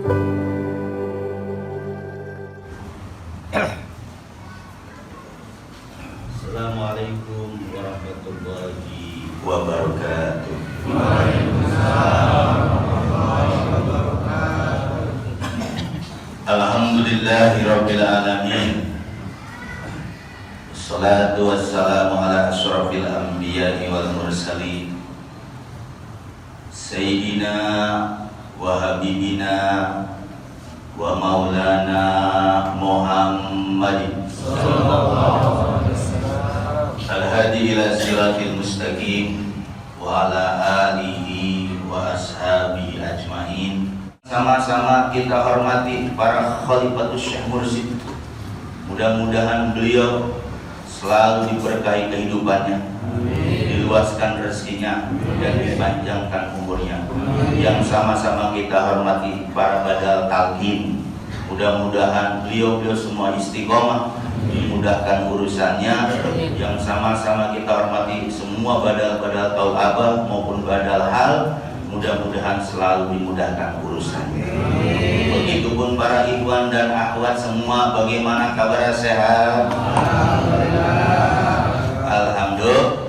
Assalamualaikum warahmatullahi wabarakatuh. Waalaikumsalam warahmatullahi wabarakatuh. Alhamdulillahirabbil alamin. Wassalatu wassalamu ala asyrafil anbiya'i wal mursalin. Sayyidina wa habibina wa maulana Muhammadin Sallallahu alaihi wasallam. al-hadi ila siratil mustaqim wa ala alihi wa ashabihi ajmain. Sama-sama kita hormati para khalifatus Syekh Mursyid. Mudah-mudahan beliau selalu diberkahi kehidupannya, diluaskan rezekinya, dan dipanjangkan umurnya. Yang sama-sama kita hormati para badal talqin. Mudah-mudahan beliau semua istiqomah, dimudahkan urusannya. Yang sama-sama kita hormati semua badal-badal tau'abah maupun badal hal, mudah-mudahan selalu dimudahkan urusannya. Begitupun para ikhwan dan akhwat semua, bagaimana kabar, sehat? Alhamdulillah.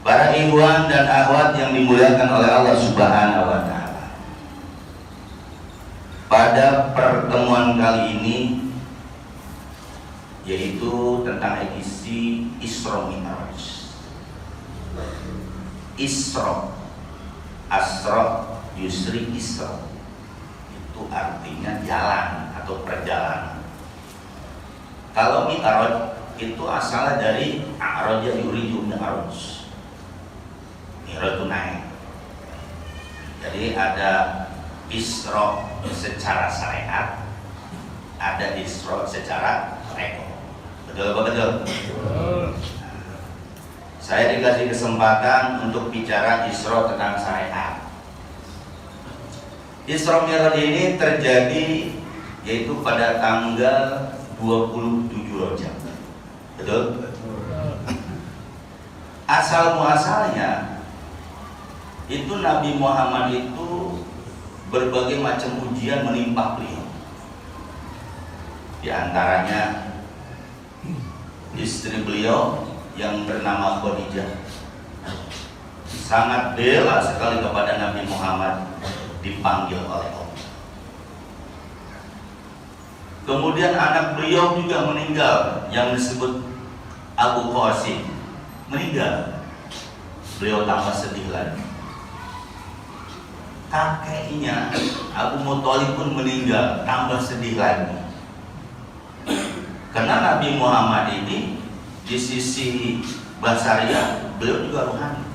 Para ikhwan dan akhwat yang dimuliakan oleh Allah Subhanahu wa taala. Pada pertemuan kali ini, yaitu tentang edisi Isra Mi'raj. Isra, Asra, Yusri, Isra, itu artinya jalan atau perjalanan. Kalau Mi'raj itu asalnya dari A'raja yuriju mi'raj. Mi'raj itu naik. Jadi ada Isra secara syariat, ada Isra secara reko. Betul apa betul? Saya dikasih kesempatan untuk bicara Isra tentang syariat. Isra Mi'raj ini terjadi yaitu pada tanggal 27 Rajab. Betul? Asal muasalnya itu Nabi Muhammad itu berbagai macam ujian menimpa beliau. Di antaranya istri beliau yang bernama Khadijah sangat bela sekali kepada Nabi Muhammad, dipanggil oleh Allah. Kemudian anak beliau juga meninggal, yang disebut Abu Qasim, meninggal. Beliau tambah sedih lagi. Kakeknya Abu Muthalib pun meninggal, tambah sedih lagi. Karena Nabi Muhammad ini di sisi basariah beliau juga rohani.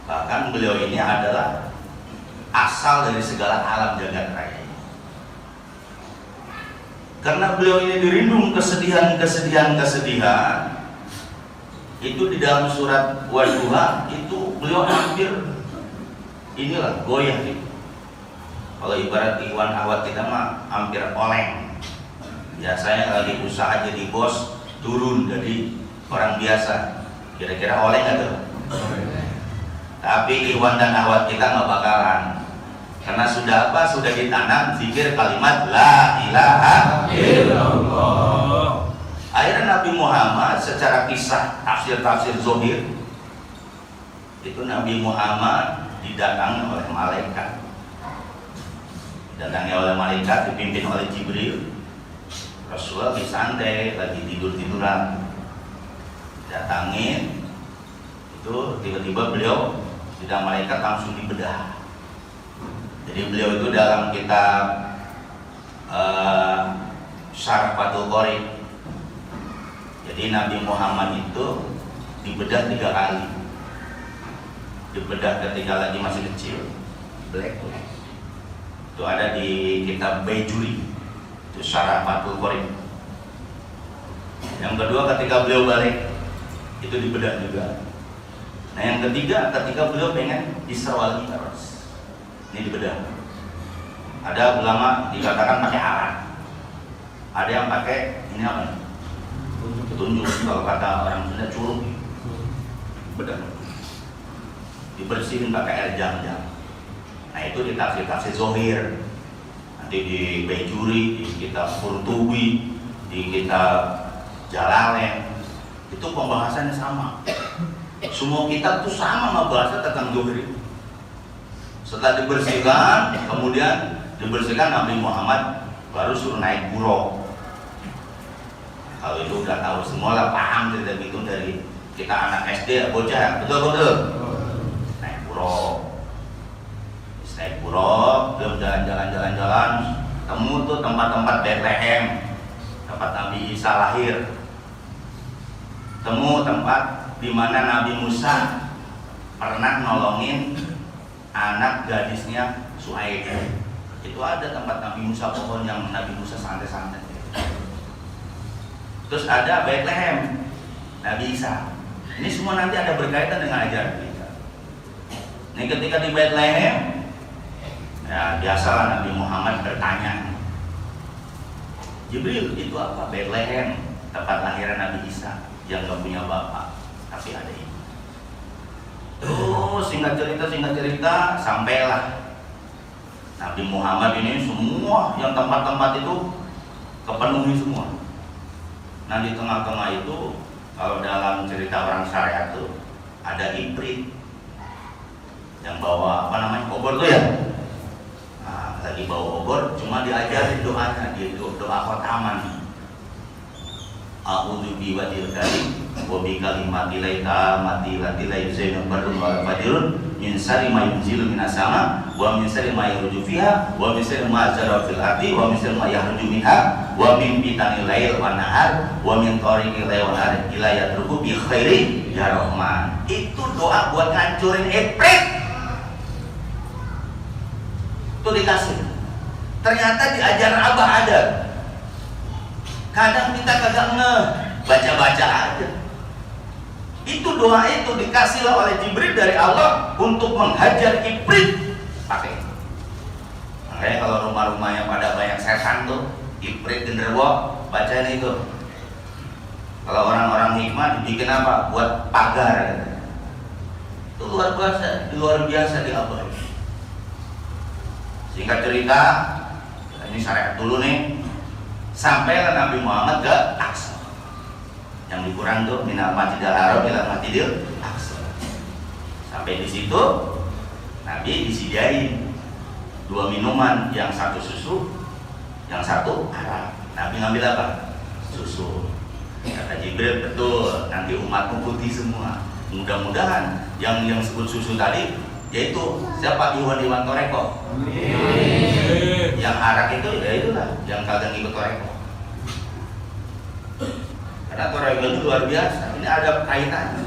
Bahkan beliau ini adalah asal dari segala alam jagat raya. Karena beliau ini dirindung kesedihan, itu di dalam surat Wadduha itu beliau hampir inilah goyah gitu. Kalau ibarat ikhwan awat kita mah hampir oleng. Biasanya lagi usaha jadi bos, turun jadi orang biasa. Kira-kira oleng nggak tuh? Tapi ikhwan dan awat kita nggak bakalan. Karena sudah apa? Sudah ditanam zikir kalimat la ilaha illallah. Akhirnya Nabi Muhammad secara kisah tafsir zahir itu Nabi Muhammad didatangi oleh malaikat. Didatangi oleh malaikat, dipimpin oleh Jibril. Rasulullah lagi santai, lagi tidur-tiduran. Datangin, itu tiba-tiba beliau tidak malaikat langsung dibedah. Jadi beliau itu dalam kitab Syarh Fathul Qorib. Jadi Nabi Muhammad itu dibedah 3 kali. Dibedah ketika lagi masih kecil, black. Itu ada di kitab Baijuri, itu Syarh Fathul Qorib. Yang kedua ketika beliau balik, itu dibedah juga. Nah yang ketiga ketika beliau pengen Isra wal Mi'raj, ini dibedah. Ada ulama dikatakan pakai alat, ada yang pakai ini apa? Tunjuk, kalau kata orang Sunda curug, bedah. Dibersihin pakai air jam-jam. Nah itu di tafsir Zohir, nanti di Bejuri, di kitab Qurtubi, di kitab Jalalain, itu pembahasannya sama. Semua kitab itu sama membahasnya tentang Zohir. Setelah dibersihkan, kemudian dibersihkan Nabi Muhammad baru suruh naik buruk. Kalau itu udah tahu semua lah, paham cerita gitu dari kita anak SD, bocah, betul-betul. Naik buruk, belum jalan-jalan, temu tuh tempat-tempat Bethlehem, tempat Nabi Isa lahir. Temu tempat di mana Nabi Musa pernah nolongin anak gadisnya Suhaib. Itu ada tempat Nabi Musa, pohon yang Nabi Musa santai-santai. Terus ada Bethlehem, Nabi Isa. Ini semua nanti ada berkaitan dengan ajaran kita. Ini ketika di Bethlehem, ya biasalah Nabi Muhammad bertanya, Jibril itu apa? Bethlehem, tempat lahiran Nabi Isa yang gak punya bapak, tapi ada ibu. Terus singkat cerita sampailah Nabi Muhammad ini semua yang tempat-tempat itu kepenuhi semua. Nah di tengah-tengah itu, kalau dalam cerita orang syariat itu ada Ibrit yang bawa obor tuh ya. Nah, lagi bawa obor, cuma diajarin doanya, dia doa khotaman. A'udzu biwajhil karim wa bi kalimati laika mati lati la yuzainu barun wa fadirun min syarri ma yunzilu minas sama wa min syarri ma yaruju fiha wa min syarri ma zara fil ardi wa min syarri ma yahruju minha wa min fitanil lail wan nahar wa min tariqil lail wan nahar ila yatruku bi khairi ya rahman. Itu doa buat ngancurin Ibrit. Itu dikasih. Ternyata di ajaran Abah ada. Kadang kita kagak baca-baca aja. Itu doa itu dikasihlah oleh Jibril dari Allah untuk menghajar Ibrit. Pakai. Makanya kalau rumah-rumahnya pada banyak setan tuh, Ibrit genderuwo, bacain itu. Kalau orang-orang hikmah dibikin apa? Buat pagar. Itu luar biasa di Abah. Singkat cerita, ini syariat dulu nih. Sampailah Nabi Muhammad ke Aqsa. Yang dikurang tuh minal masjidil haram ila masjidil Aqsa. Sampai di situ Nabi disediain 2 minuman, yang satu susu, yang satu arak. Nabi ngambil apa? Susu. Kata Jibril, betul, nanti umatmu putih semua. Mudah-mudahan yang sebut susu tadi yaitu siapa? Iwan Toreko. Yang arak itu ya itulah yang kagak ngikut Toreko. Karena Toreko itu luar biasa. Ini ada kaitannya.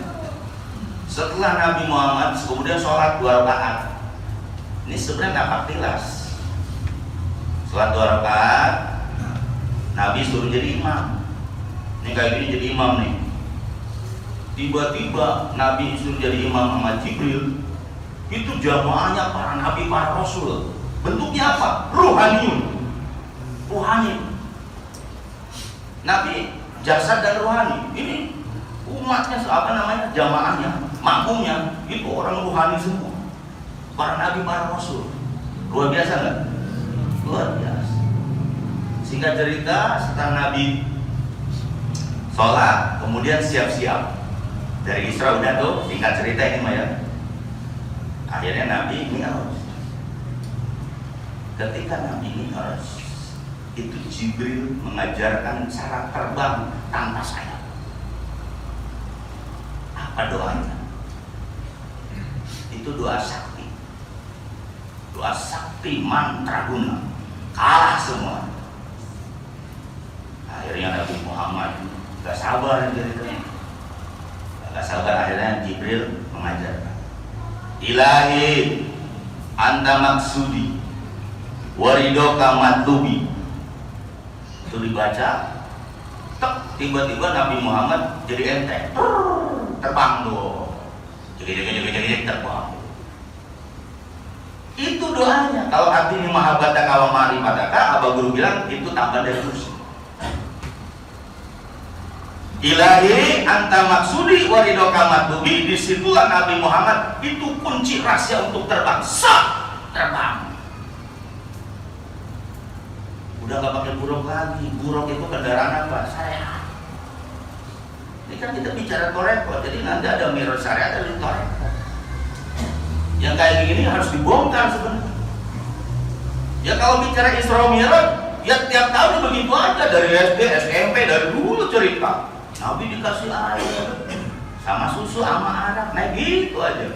Setelah Nabi Muhammad kemudian sholat 2 rakaat. Ini sebenarnya nampak jelas. Sholat 2 rakaat, Nabi suruh jadi imam. Ini kayak gini jadi imam nih. Tiba-tiba Nabi suruh jadi imam sama Jibril. Itu jamaahnya para nabi, para rasul. Bentuknya apa? Ruhaniun. Ruhani. Nabi jasad dan ruhani. Ini umatnya jamaahnya, makmumnya itu orang ruhani semua. Para nabi, para rasul. Luar biasa nggak? Luar biasa. Singkat cerita, setelah Nabi sholat, kemudian siap-siap dari Isra udah tuh. Singkat cerita ini mah ya. Akhirnya Nabi Mi'raj. Ketika Nabi Mi'raj, itu Jibril mengajarkan cara terbang tanpa sayap. Apa doanya? Itu doa sakti. Doa sakti mantraguna. Kalah semua. Akhirnya Nabi Muhammad gak sabar ceritanya. Gak sabar, akhirnya Jibril mengajarkan. Ilahi anta maksudi waridoka matlubi. Itu dibaca, tiba-tiba Nabi Muhammad jadi enteng, terbang tuh, jadi terbang. Itu doanya. Kalau artinya mahabbataka wa ma'rifataka, Abah Guru bilang itu tambah dari kursi. Ilahi anta maksudi waridoka matlubi. Disitulah Nabi Muhammad itu kunci rahasia untuk terbang. terbang. Udah nggak pakai buruk lagi. Buruk itu kendaraan apa? Syariat. Ini kan kita bicara toreko, jadi nanti ada mirror syariat, ada toreko. Yang kayak gini harus dibongkar sebenarnya. Ya kalau bicara Isra Mi'raj, ya tiap tahun begitu aja, dari SD, SMP, dari dulu cerita. Nabi dikasih air, sama susu, sama anak, nah gitu aja,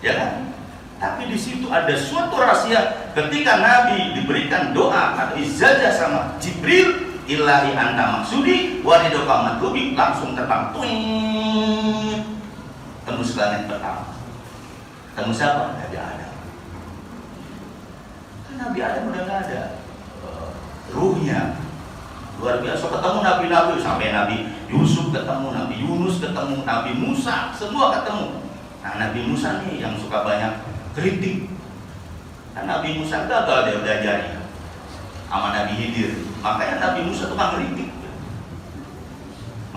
ya kan? Tapi di situ ada suatu rahasia ketika Nabi diberikan doa atau ijazah sama Jibril, ilahi anta maksudi, waridoka matlubi, langsung terbang, twing, tembus langit pertama. Tembus siapa? Nabi Adam. Kan Nabi Adam udah nggak ada ruhnya. Luar biasa, ketemu nabi-nabi, sampai Nabi Yusuf ketemu, Nabi Yunus ketemu, Nabi Musa, semua ketemu. Nah, Nabi Musa nih yang suka banyak kritik. Kan Nabi Musa gagal dia belajarnya sama Nabi Khidir. Makanya Nabi Musa tukang kritik.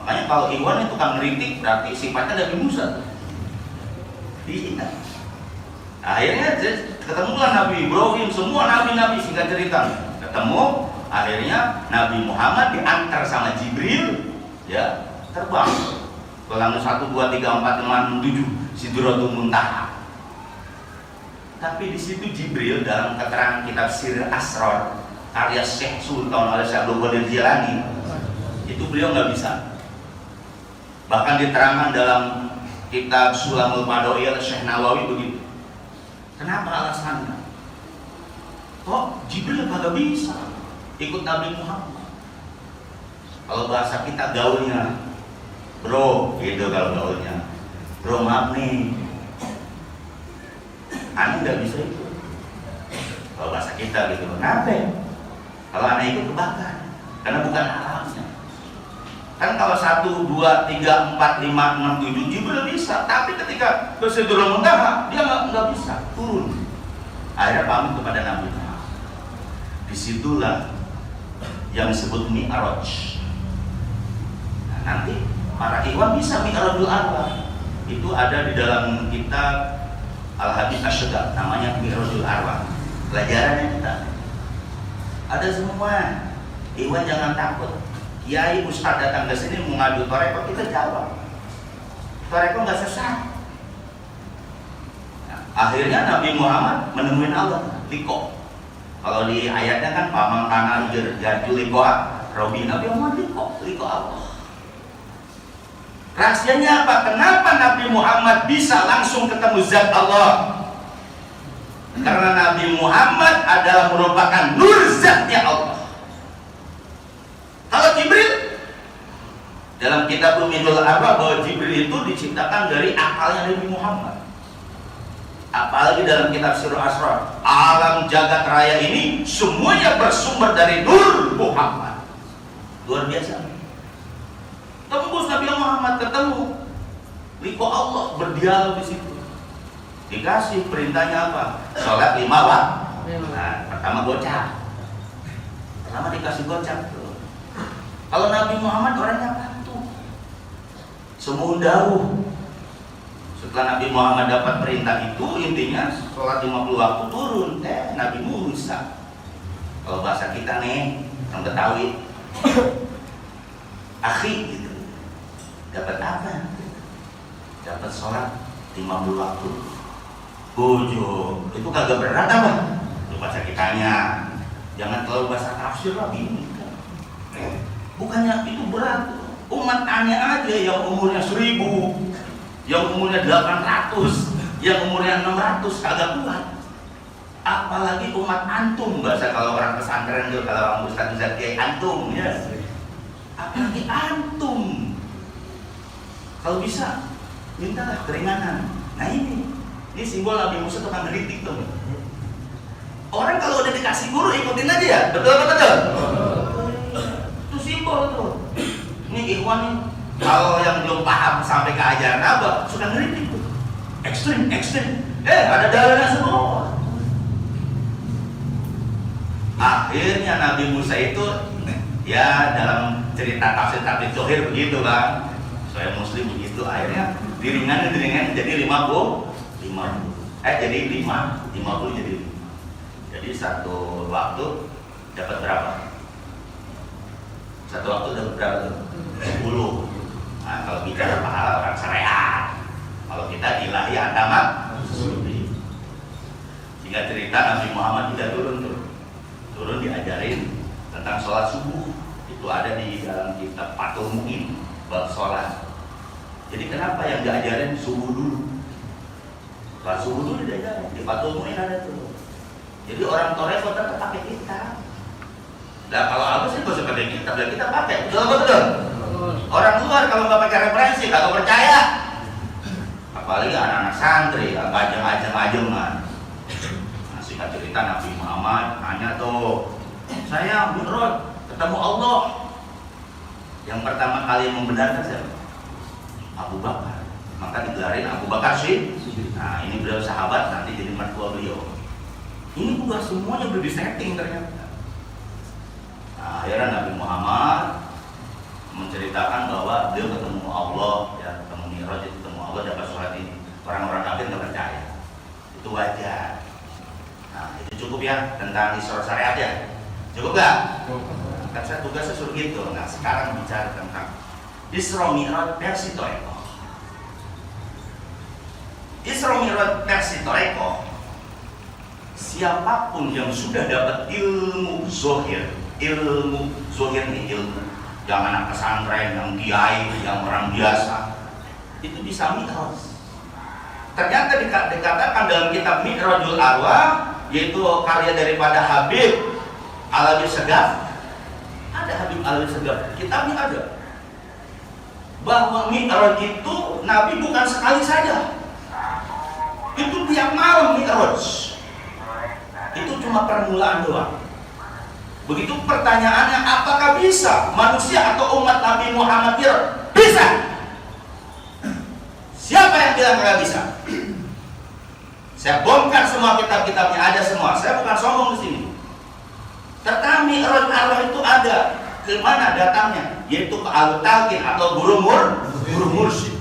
Makanya kalau Iwan itu tukang kritik berarti sifatnya Nabi Musa. Diingat. Akhirnya ketemulah Nabi Ibrahim, semua nabi-nabi, singkat cerita ketemu. Akhirnya Nabi Muhammad diantar sama Jibril, ya, terbang ke langit 1, 2, 3, 4, 5, 6, 7, Sidratul Muntaha. Tapi di situ Jibril dalam keterangan kitab Sir Asrar karya Syekh Sultan Al-Syekh Abdul Qadir Jilani, itu beliau nggak bisa. Bahkan diterangkan dalam kitab Sulamul Madoiyah Syekh Nawawi begitu. Kenapa alasannya? Kok Jibril kagak bisa ikut Nabi Muhammad? Kalau bahasa kita gaulnya, bro, gitu kalau gaulnya. Bro, maaf nih, aneh nggak bisa ikut. Kalau bahasa kita gitu, kenapa? Kalau aneh ikut kebakar, karena bukan alamnya. Kan kalau 1, 2, 3, 4, 5, 6, 7 Jibril bisa, tapi ketika ke Sidratul Muntaha dia nggak bisa turun. Akhirnya pamit kepada Nabi Muhammad. Disitulah yang disebut Mi'raj. Nah, nanti para ikhwan bisa Mi'rajul Arwah. Itu ada di dalam kitab Al-Hadits Asy-Syighab, namanya Mi'rajul Arwah. Pelajarannya kita ada semua. Ikhwan jangan takut. Kiai Ustadz datang ke sini mau ngadu toreko, kita jawab. Toreko nggak sesat. Nah, akhirnya Nabi Muhammad menemuin Allah, liko. Kalau di ayatnya kan pamang tanah jaju likoa, Robi Nabi Muhammad liko Allah. Rahasianya apa? Kenapa Nabi Muhammad bisa langsung ketemu zat Allah? Karena Nabi Muhammad adalah merupakan nur zatnya Allah. Kalau Jibril, dalam kitab Lumidul Arwah bahwa Jibril itu diciptakan dari akalnya Nabi Muhammad. Apalagi dalam kitab Sir Asrar, alam jagat raya ini semuanya bersumber dari nur Muhammad. Luar biasa. Tembus Nabi Muhammad ketemu, liko Allah berdialog di situ. Dikasih perintahnya apa? Sholat 5 waktu. Nah, pertama gocap. Pertama dikasih gocap tuh. Kalau Nabi Muhammad orangnya patuh, semua dawuh. Setelah Nabi Muhammad dapat perintah itu, intinya sholat 50 waktu turun. Nabi Musa. Kalau bahasa kita nih, yang Betawi, akhi gitu. Dapat apa? Dapat sholat 50 waktu. Bojo, itu kagak berat apa? Itu bahasa kitanya. Jangan terlalu bahasa tafsir lah, ini. Bukannya itu berat. Umat aneh aja yang umurnya 1000, yang umurnya 800, yang umurnya 600 kagak kuat. Apalagi umat antum, bahasa kalau orang pesantren itu, kalau orang ustaz kiai antum ya. Apalagi antum. Kalau bisa mintalah keringanan. Nah ini simbol Nabi Musa tukang ngeritik tuh. Orang kalau udah dikasih guru ikutin aja ya, betul apa betul? Itu simbol tuh. Ini ikhwan nih, kalau yang belum paham sampai ke ajaran apa, suka ngeritik tuh. Ekstrim. Ada dalilnya semua. Akhirnya Nabi Musa itu, ya dalam cerita tafsir Zohir begitu kan. Saya Muslim begitu, akhirnya diringan jadi 50. Jadi 50 jadi 5. Jadi satu waktu dapat berapa? Satu waktu dapat berapa tuh? 10. Nah, kalau bicara pahala orang syariat, kalau kita ilahi agama sufi. Sehingga cerita Nabi Muhammad tidak turun diajarin tentang sholat subuh. Itu ada di dalam kitab Fathul Mu'in bab sholat. Jadi kenapa yang diajarin subuh dulu? Sholat subuh dulu diajarin di Fathul Mu'in ada tuh. Jadi orang toreko tetap pakai kita. Nah kalau aku sih gak usah pakai kita, biar kita pakai. Betul. Orang luar kalau nggak pakai referensi, kalau percaya. Apalagi anak-anak santri, ajeng-ajeng kan. Nah, singkat cerita Nabi Muhammad nanya tuh, saya Mi'raj ketemu Allah. Yang pertama kali membenarkan siapa? Abu Bakar. Maka digelarin Abu Bakar sih. Nah ini beliau sahabat, nanti jadi mertua beliau. Ini bukan semuanya udah disetting ternyata. Nah, akhirnya Nabi Muhammad menceritakan bahwa beliau ketemu Allah, ya ketemu Mi'raj, ketemu Allah dapat sholat ini. Orang-orang kafir nggak percaya, itu wajar. Nah itu cukup ya tentang Isra syariat ya, cukup nggak? Kan saya tugasnya suruh gitu. Nah sekarang bicara tentang Isra Mi'raj versi Thariqah. Isra Mi'raj versi Thariqah, siapapun yang sudah dapat ilmu zohir nih, ilmu yang anak pesantren, yang kiai, yang orang biasa, itu bisa Mi'raj. Ternyata dikatakan dalam kitab Mi'rajul Arwah, yaitu karya daripada Habib Alawi Segaf. Ada Habib Alawi Segaf, kitabnya ada. Bahwa Mi'raj itu Nabi bukan sekali saja, itu tiap malam Mi'raj. Itu cuma permulaan doang. Begitu pertanyaannya, apakah bisa manusia atau umat Nabi Muhammad bisa? Siapa yang bilang nggak bisa? Saya bongkar semua kitab-kitabnya, ada semua. Saya bukan sombong di sini. Tetapi Mi'raj arwah itu ada. Ke mana datangnya? Yaitu ke Al-Talqin atau guru mursyid.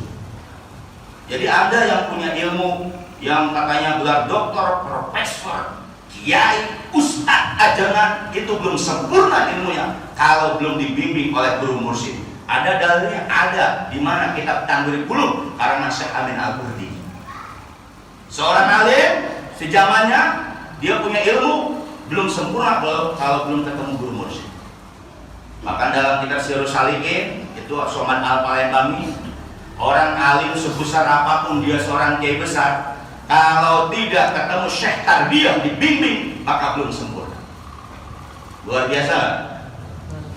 Jadi ada yang punya ilmu, yang katanya gelar doktor, profesor, kiai, ustadz ajangan, itu belum sempurna ilmunya kalau belum dibimbing oleh guru mursyid. Ada dalilnya, ada di mana kitab Tanwirul Qulub karena Syekh Amin Al-Burdi. Seorang alim sejamannya, dia punya ilmu belum sempurna kalau belum ketemu guru mursyid. Maka dalam kitab Sirrus Salikin itu Somad Al-Palembami, orang alim sebesar apapun dia seorang kiai besar, kalau tidak ketemu syekh tarbiyah dibimbing, maka belum sempurna. Luar biasa.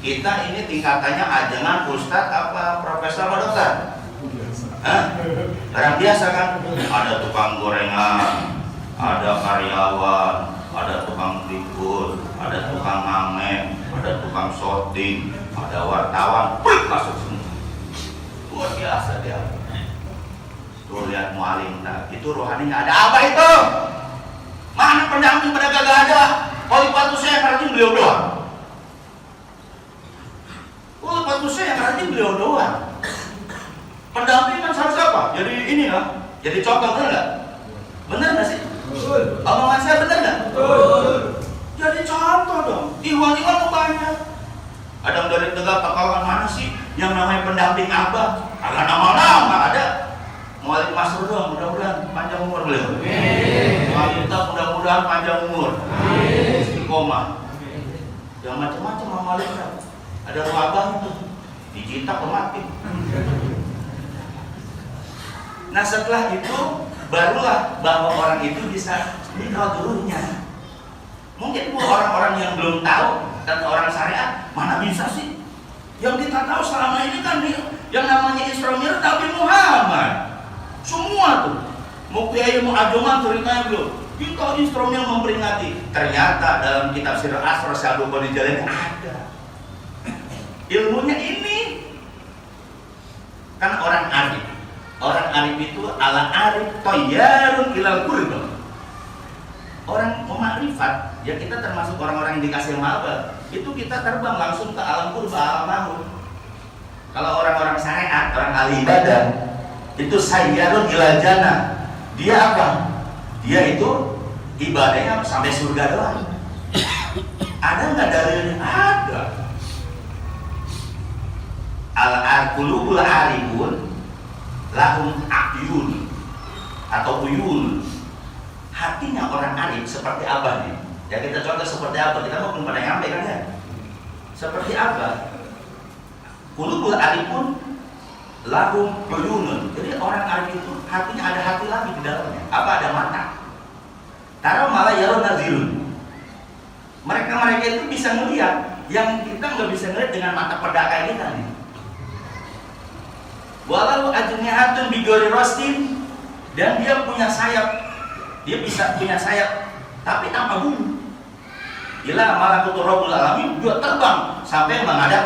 Kita ini tingkatannya ajangan, ustadz, apa profesor, apa dokter? Orang biasa kan? Ada tukang gorengan, ada karyawan, ada tukang tribun, ada tukang ngamen, ada tukang shooting, ada wartawan, masuk semua. Luar biasa dia. Tuh lihat mualim, nah, itu rohaninya ada apa itu? Mana pendamping pada gak ada? Khalifatul Syekh yang rajin beliau doang. Khalifatul Syekh yang rajin beliau doang. Pendamping kan harus apa? Jadi ini lah, jadi contoh, benar nggak? Benar nggak sih? Betul. Omongan saya benar nggak? Betul. Jadi contoh dong. Iwan banyak. Ada yang dari Tegal Pekalongan, mana sih yang namanya pendamping abah? Ada nama-nama, ada. Mualim Masrur doang, mudah-mudahan panjang umur beliau. Mualim kita mudah-mudahan panjang umur. Istiqomah. Yang macam-macam mualim kan. Ada wabah itu, dijitak mati. Nah setelah itu barulah bahwa orang itu bisa Mi'raj dulunya. Mungkin orang-orang yang belum tahu dan orang syariat mana bisa sih? Yang kita tahu selama ini kan yang namanya Isra Mi'raj Nabi Muhammad. Semua tuh, mau kiai mau ajongan ceritanya belum. Kita instrumen memperingati. Ternyata dalam kitab Sirr Asrar Syabul Qadir Jalani ada. Ilmunya ini kan orang arif. Orang arif itu ala arif toyarun ilal qurba. Orang pemakrifat, ya kita termasuk orang-orang yang dikasih maba. Itu kita terbang langsung ke alam qurba, alam mahud. Kalau orang-orang syariat, orang ahli ibadah, itu sayyarun ilal jannah. Dia apa? Dia itu ibadahnya sampai surga doang. Ada nggak dalilnya? Ada. Al-qulubul arifun lahum a'yun atau uyun. Hatinya orang arif seperti apa nih? Ya kita contoh seperti apa? Kita mau belum pada nyampe kan ya? Seperti apa? Qulubul arifun lahum uyunun. Jadi orang arif itu hatinya ada hati lagi di dalamnya. Apa? Ada mata. Taruh malah yarun nazirun. Mereka itu bisa melihat yang kita nggak bisa ngelihat dengan mata perdakai kita nih. Walau ajnihatun bigori rostin, dan dia punya sayap, dia bisa punya sayap, tapi tanpa bulu. Ila malakutur rabbul alamin, dia terbang sampai menghadap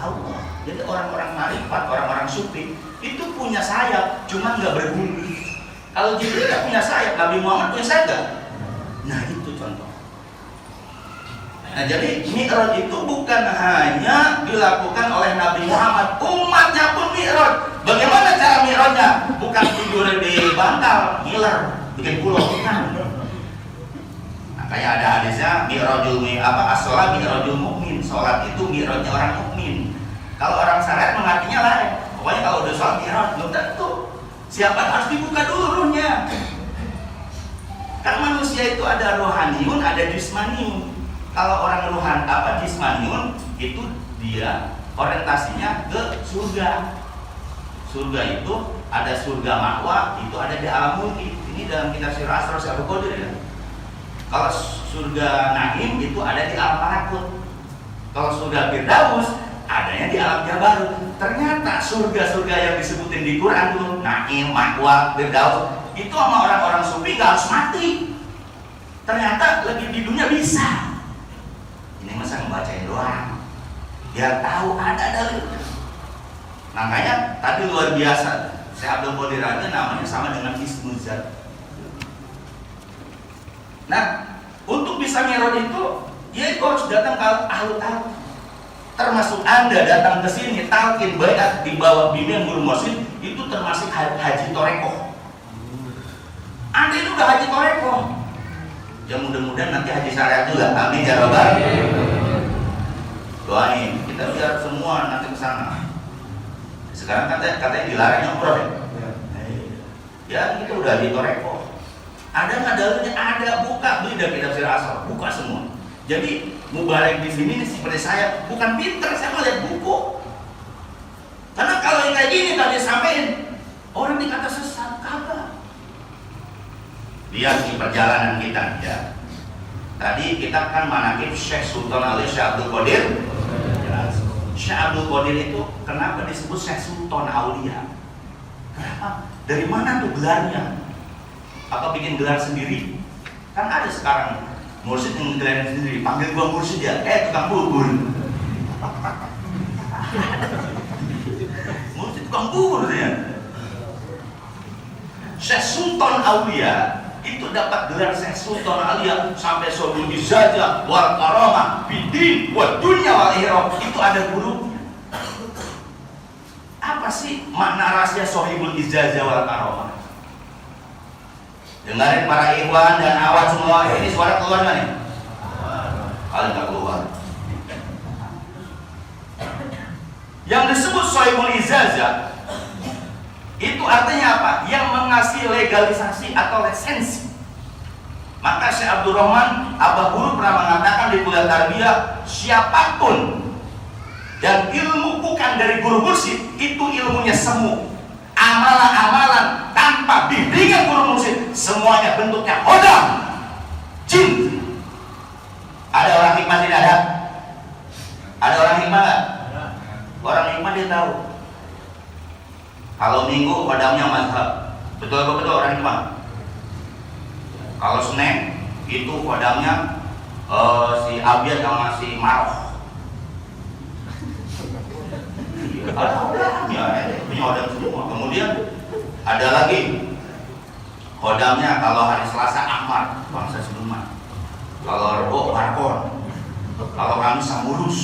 Allah. Jadi orang-orang marifat, orang-orang sufi itu punya sayap, cuma nggak berbulu. Kalau Jibril nggak punya sayap, Nabi Muhammad punya sayap nggak? Nah itu contoh. Nah jadi Mi'raj itu bukan hanya dilakukan oleh Nabi Muhammad, umatnya pun Mi'raj. Bagaimana cara Mi'rajnya? Bukan tidur di bantal, ngiler, bikin pulau, bukan. Nah, kayak ada hadisnya Mi'rajul as-sholat Mi'rajul mukmin. Sholat itu Mi'rajnya orang mukmin. Kalau orang syariat mengartinya lain. Pokoknya kalau udah sholat Mi'raj belum tentu. Siapa harus dibuka dulu ruhnya. Kan manusia itu ada rohaniun, ada jismaniun. Kalau orang jismaniun itu dia orientasinya ke surga. Surga itu ada surga ma'wa, itu ada di alam mulki. Ini dalam kitab Sirah Asrar Syekh Qadir ya. Kalau surga Naim itu ada di alam malakut. Kalau surga Firdaus adanya di alam Jabarut. Ternyata surga-surga yang disebutin di Quran tuh Naim, ma'wa, Firdaus itu sama orang-orang sufi nggak harus mati. Ternyata lagi di dunia bisa. Ini masa ngebacain doang, biar tahu ada dalil. Makanya tadi luar biasa, Syekh Abdul Qadir aja namanya sama dengan Ismul Zat. Nah, untuk bisa Mi'raj itu, ya itu harus datang ke ahlu-ahlu. Termasuk Anda datang ke sini, talqin baiat di bawah bimbingan guru mursyid, itu termasuk haji torekoh. Anda itu udah haji torekoh. Ya mudah-mudahan nanti haji syariat juga. Amin ya robbal. Doain kita biar semua nanti ke sana. Sekarang katanya dilarang umroh ya. Ya kita udah haji toreko. Ada nggak dalilnya? Ada. Buka, beli dari kitab Sirah Asrar, buka semua. Jadi mubarak di sini seperti saya bukan pinter, saya mau lihat buku. Karena kalau yang kayak gini tadi sampein orang dikata sesat kagak. Lihat di perjalanan kita ya. Tadi kita kan manaqib Syekh Sultan Ali Syekh Abdul Qadir. Syekh Abdul Qadir itu kenapa disebut Syekh Sultan Aulia? Kenapa? Dari mana tuh gelarnya? Apa bikin gelar sendiri? Kan ada sekarang mursyid yang gelar sendiri. Panggil gua mursyid ya, tukang bubur. Mursyid tukang bubur ya. Syekh Sultan Aulia itu dapat gelar Syekh Sultan Aulia sampai Sohibul Izazah wal Karamah bidin wa dunya wal akhirah. Itu ada gurunya. Apa sih makna rahasia Sohibul Izazah wal Karamah? Dengarin para ikhwan dan awat semua, ini suara keluar nggak nih? Kalau nggak keluar. Yang disebut Sohibul Izazah itu artinya apa? Yang mengasih legalisasi atau lisensi. Maka Syekh Abdul Rahman Abah Guru pernah mengatakan di kuliah tarbiyah, siapapun dan ilmu bukan dari guru mursyid itu ilmunya semu. Amalan-amalan tanpa bimbingan guru mursyid semuanya bentuknya hodam, jin. Ada orang hikmah tidak ada? Ada orang hikmah nggak? Orang hikmah dia tahu. Kalau minggu padamnya mazhab, betul orang hikmah. Kalau Senin itu padamnya si Abiyat sama si Maroh. Ada hodamnya, punya hodam semua. Kemudian ada lagi hodamnya kalau hari Selasa Ahmad, bangsa Siluman. Kalau Rebo Barkon. Kalau Kamis Samurus.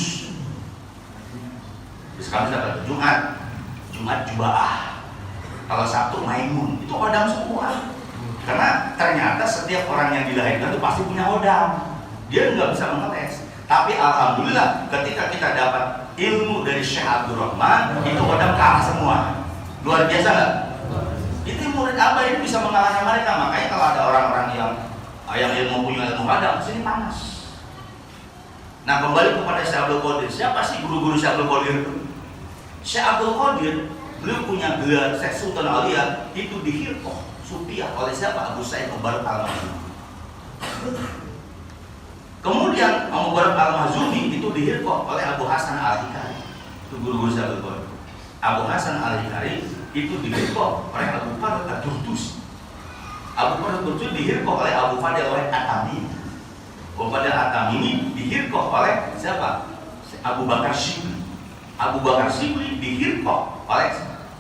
Terus Kamis dapat Jumat Jubaah. Kalau Sabtu Maimun. Itu hodam semua. Karena ternyata setiap orang yang dilahirkan itu pasti punya hodam. dia nggak bisa mengetes. Tapi alhamdulillah ketika kita dapat ilmu dari Syekh Abdul Rahman, itu kadang kalah semua. Luar biasa nggak? Itu murid Abah ini bisa mengalahkan mereka. Makanya kalau ada orang-orang yang ilmu punya ilmu hadam, sini panas. Nah, kembali kepada Syekh Abdul Qadir. Siapa sih guru-guru Syekh Abdul Qadir itu? Syekh Abdul Qadir, beliau punya gelar Syekh Sultan Aulia itu di Hirqah Supiah oleh siapa? Abu Sa'id Mubarak Al-Makhzumi. Kemudian Abu Mubarak Al-Makhzumi itu di Hirqah oleh Abu Hasan Al-Hikari. Itu guru-guru Syekh Abdul Qadir. Abu Hasan Al-Hikari itu di Hirqah oleh Abu Fadl Ad-Durtus. Abu Fadl Ad-Durtus di Hirqah oleh Abu Fadl At-Tamimi. Abu Fadl At-Tamimi di Hirqah oleh siapa? Abu Bakar Shibli. Abu Bakar Shibli di Hirqah oleh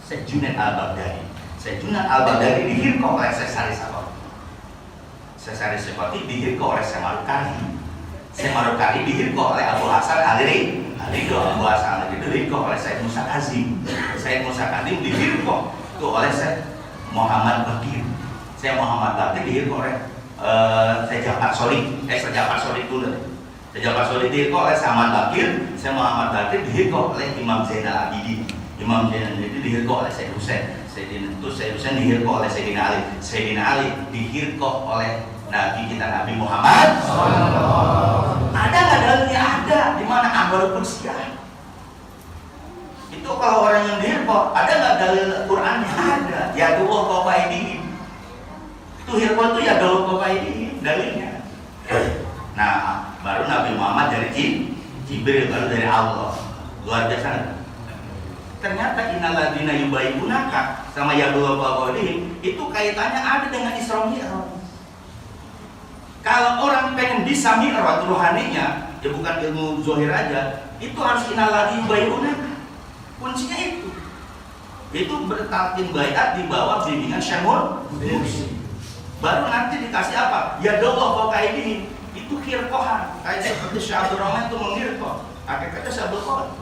Syekh Junaid Al-Baghdadi. Syekh Junaid Al-Baghdadi di Hirqah oleh Syekh Sari Sakoti. Syekh Sari Sakoti di Hirqah oleh Syekh Marukari. Syekh Marukari di Hirqah oleh Abu Hasan Al-Ridho. Abu Hasan Al-Ridho di Hirqah oleh Syekh Musa Kazim. Syekh Musa Kazim di Hirqah itu oleh Syekh Muhammad Bakir. Syekh Muhammad Bakir di Hirqah oleh Syekh Jafar Shodiq. Syekh Jafar Shodiq dulu. Syekh Jafar Shodiq di Hirqah oleh Syekh Muhammad Bakir. Syekh Muhammad Bakir di Hirqah oleh Imam Zainal Abidin. Imam Zainal Abidin di Hirqah oleh Syekh Husain. Syekh Husain di Hirqah oleh Sayyidina Ali. Sayyidina Ali di Hirqah oleh Nabi kita Nabi Muhammad. Ada nggak dalilnya? Ada. Di mana? Walaupun Syiah. Itu kalau orang yang di Hirqah, ada nggak dalil Qurannya? Ada. Ya Allah qawaidihim. Itu Hirqah itu ya Allah qawaidihim dalilnya. Nah, baru Nabi Muhammad dari Jibril, baru dari Allah. Luar biasa. Ternyata innalladzina yubayyunaka sama ya Allah qawaidihim itu kaitannya ada dengan Isra Mi'raj. Kalau orang pengen bisa mi'raj rohaninya, ya bukan ilmu zahir aja, itu harus innalladzina yubayyunaka. Kuncinya itu. Itu bertalqin baiat di bawah bimbingan Syekh Mursi. Baru nanti dikasih apa? Ya Allah qawaidihim. Itu khirqahan. Kayak seperti Syekh Abdul Rahman itu menghirqah. Hakikatnya Syekh Abdul Qadir.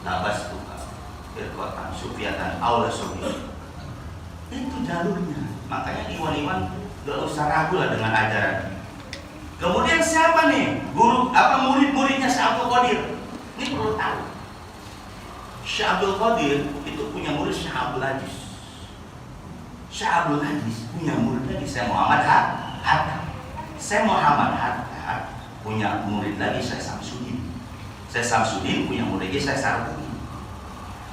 Labas tuh. Khirqatan sufiatan aula sufi. Itu jalurnya. Makanya iwan-iwan gak usah ragu lah dengan ajaran. Kemudian siapa nih guru murid-muridnya Syekh Abdul Qadir? Ini perlu tahu. Syekh Abdul Qadir itu punya murid Syekh Abdul Aziz. Syekh Abdul Aziz punya murid lagi Syekh Muhammad Hatta. Syekh Muhammad Hatta punya murid lagi Syekh Samsudin. Syekh Samsudin punya murid lagi Syekh Sarpudin.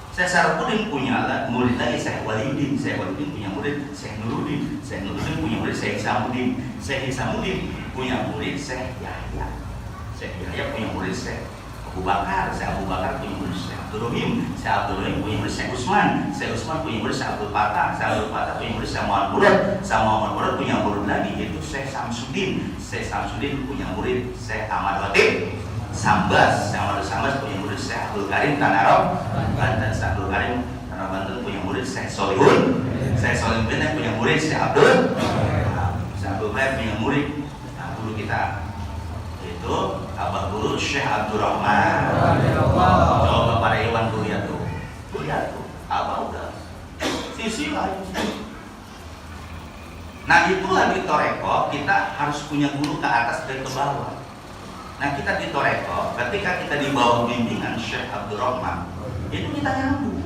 Syekh Sarpudin punya murid lagi Syekh Walidin. Syekh Walidin punya murid Syekh Nuruddin. Syekh Nuruddin punya murid Syekh Hisamuddin. Syekh Hisamuddin punya murid Syekh Yahya. Syekh Yahya punya murid Syekh Abu Bakar. Syekh Abu Bakar punya murid Syekh Abdul Rahim. Syekh Abdul Rahim punya murid Syekh Utsman. Syekh Utsman punya murid Syekh Abdul Fatah. Syekh Abdul Fatah punya murid Syekh Muhammad Murad. Syekh Muhammad Murad punya murid lagi yaitu Syekh Samsudin. Syekh Samsudin punya murid Syekh Ahmad Latif Sambas. Syekh Ahmad Sambas punya murid Syekh Abdul Karim Tanarab Banten. Syekh Abdul Karim Tanarab Banten punya murid Syekh Solihun. Syekh Solihun Banten punya murid Syekh Abdul. Syekh Abdul Karim punya murid guru kita itu Abah Guru Syekh Abdul Rahman. Coba para Iwan tuh lihat tuh, Abah udah sisi lain. Nah itulah di Toreko kita harus punya guru ke atas dan ke bawah. Nah kita di Toreko ketika kita di bawah bimbingan Syekh Abdul Rahman itu kita nyambung.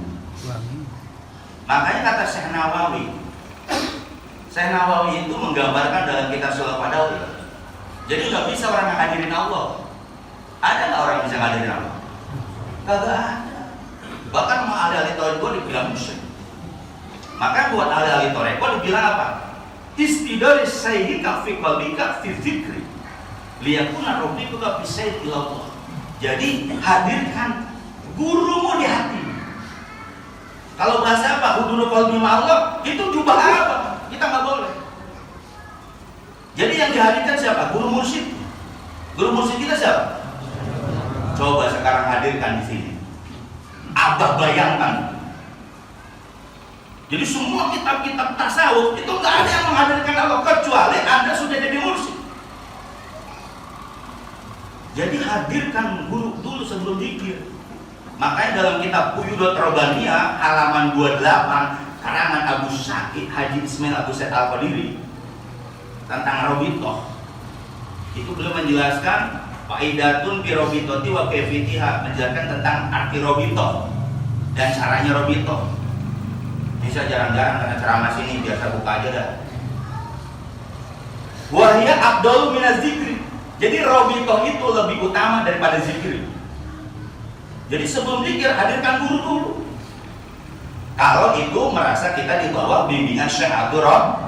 Makanya kata Syekh Nawawi itu menggambarkan dalam kitab Sulh Padawi. Jadi nggak bisa orang yang hadirin Allah. Ada nggak orang yang bisa hadirin Allah? Kagak ada. Bahkan sama ahli-ahli Toreko dibilang musyrik. Maka buat ahli-ahli Toreko dibilang apa? Istidari sayyidika fi qalbika fi dzikri liyakuna rabbika fi sayyid ilallah. Jadi hadirkan gurumu di hati. Kalau bahasa apa? Huduru qalbi Allah itu jubah apa? Kita nggak boleh. Jadi yang dihadirkan siapa? Guru mursyid. Guru mursyid kita siapa? Coba sekarang hadirkan di sini. Abah bayangkan. Jadi semua kitab-kitab tasawuf itu nggak ada yang menghadirkan Allah kecuali Anda sudah jadi mursyid. Jadi hadirkan guru dulu sebelum zikir. Makanya dalam kitab Quyudat Rabbaniyah halaman 28 karangan Abu Syakid Haji Ismail Abu Said Al-Qadiri tentang Robitoh Itu belum menjelaskan faidatun bi robitoti wa kayfiyatiha, menjelaskan tentang arti robito dan caranya robito. Bisa jarang-jarang karena ceramah sini biasa buka aja dah. Wahia abdul minaz zikri. Jadi robito itu lebih utama daripada zikir. Jadi sebelum zikir hadirkan guru dulu. Kalau itu merasa kita di bawah bimbingan Syekh Abdul Rob.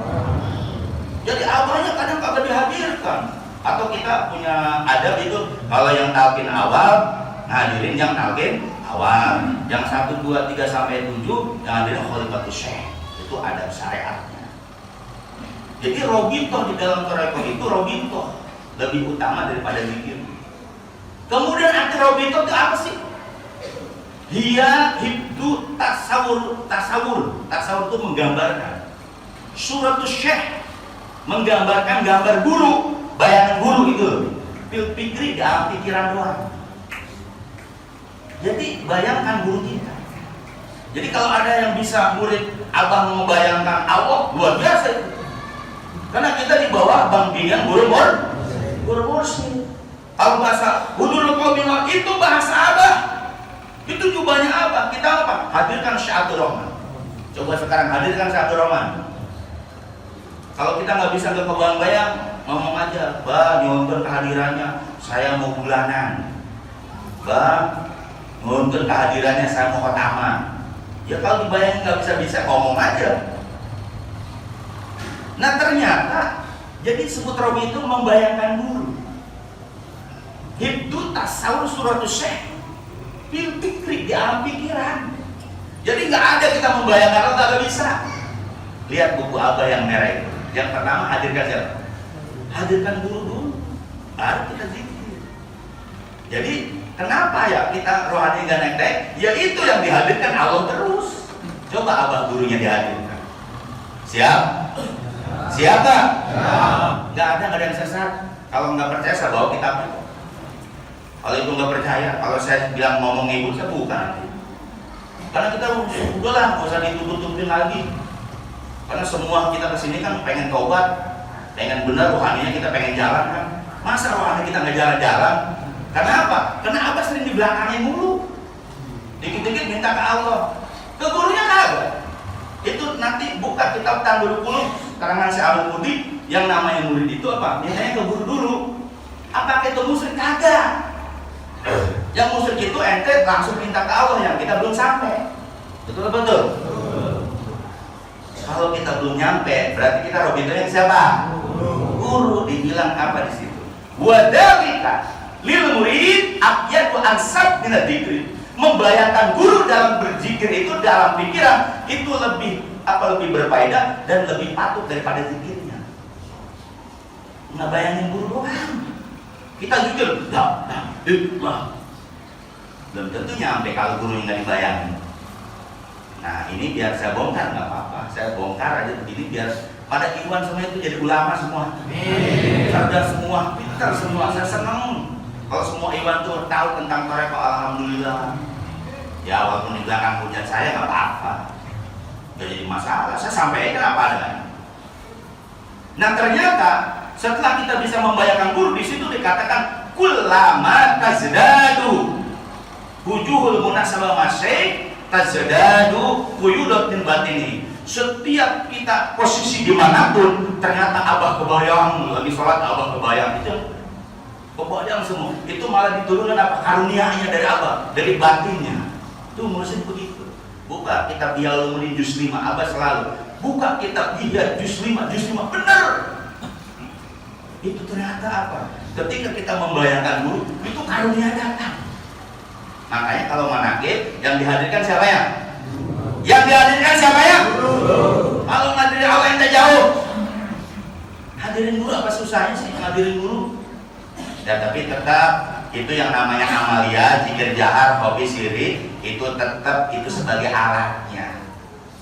Jadi abahnya kadang kagak dihadirkan. Atau kita punya adab itu, kalau yang talqin awal ngadirin yang talqin awal, yang 1, 2, 3 sampai 7 yang ngadirin khalifatul syekh. Itu adab syariatnya. Jadi robito di dalam toreko itu robito lebih utama daripada zikir. Kemudian arti robito itu apa sih? Dia hibdu tasawur itu menggambarkan. Suratul syekh menggambarkan gambar guru, bayangan guru itu. Fil fikri dalam pikiran doang. Jadi bayangkan guru kita. Jadi kalau ada yang bisa murid abang membayangkan Allah, luar biasa itu. Karena kita di bawah bimbingan guru mursyid. Kalau bahasa hudul qaumil itu bahasa abah. Itu jubahnya apa? Kita apa? Hadirkan Syekh Abdul Rahman. Coba sekarang hadirkan Syekh Abdul Rahman. Kalau kita nggak bisa kebayang, ngomong aja, Bang, nyonton kehadirannya, saya mau bulanan. Bang, nyonton kehadirannya, saya mau khotama. Ya kalau dibayangin nggak bisa ngomong aja. Nah ternyata, jadi sebut Robi itu membayangkan guru. Hibdu tasawur suratul syekh. Pikir di alam pikiran. Jadi nggak ada kita membayangkan, nggak bisa. Lihat buku abah yang merah itu. Yang pertama hadirkan siapa? Hadirkan guru dulu, baru kita zikir. Jadi kenapa ya kita rohani nggak naik-naik? Ya itu yang dihadirkan Allah terus. Coba abah gurunya dihadirkan. Siap? Siap nggak? Nggak ada yang sesat. Kalau nggak percaya saya bawa kitabnya. Kalau ibu nggak percaya, kalau saya bilang ngomong ibu, saya bukan. Karena kita udahlah, nggak usah ditutup-tutupin lagi. Karena semua kita kesini kan pengen tobat, pengen benar rohaninya kita pengen jalan kan. Masa rohani kita nggak jalan-jalan? Karena apa? Karena apa sering dibelakangin mulu. Dikit-dikit minta ke Allah, ke gurunya kagak. Itu nanti buka kitab Tandur Qulub karangan Syekh Abdul Muti, yang namanya murid itu apa? Mintanya ke guru dulu. Apa itu musyrik? Kagak. Yang musyrik itu ente langsung minta ke Allah, yang kita belum sampai. Betul? Kalau kita belum nyampe, berarti kita robito yang siapa? Guru. Dibilang apa di situ? Wadalika lil murid abyadu ansab min dzikri. Membayangkan guru dalam berzikir itu, dalam pikiran itu lebih berfaedah dan lebih patut daripada zikirnya. Nggak bayangin guru doang. Kita zikir, belum tentu nyampe kalau guru nggak dibayangin. Nah ini biar saya bongkar, nggak apa-apa, saya bongkar aja begini biar pada Iwan semua itu jadi ulama semua, cerdas semua, pintar semua. Saya senang kalau semua Iwan tuh tahu tentang toreko. Alhamdulillah. Ya walaupun di belakang hujat saya nggak apa-apa, nggak jadi masalah. Saya sampaikan apa adanya. Nah ternyata setelah kita bisa membayangkan guru, di situ dikatakan kullama tazdadu wujuhul munasabah masih tazdadu quyudatin batini. Setiap kita posisi dimanapun, ternyata abah kebayang, lagi sholat abah kebayang, itu kebayang semua. Itu malah diturunkan apa? Karunianya dari abah, dari batinnya. Itu mursyid begitu. Buka kitab Ihya Ulumuddin juz 5, abah selalu buka kitab Ihya juz 5 benar. Itu ternyata apa? Ketika kita membayangkan guru, itu karunia datang. Makanya kalau manaqib yang dihadirkan siapa ya? Yang dihadirkan siapa ya? Kalau ngadirin Allah ente jauh. Hadirin guru apa susahnya sih ngadirin guru? Ya tapi tetap itu yang namanya amalia, zikir jahar, hobi siri, itu tetap itu sebagai alatnya.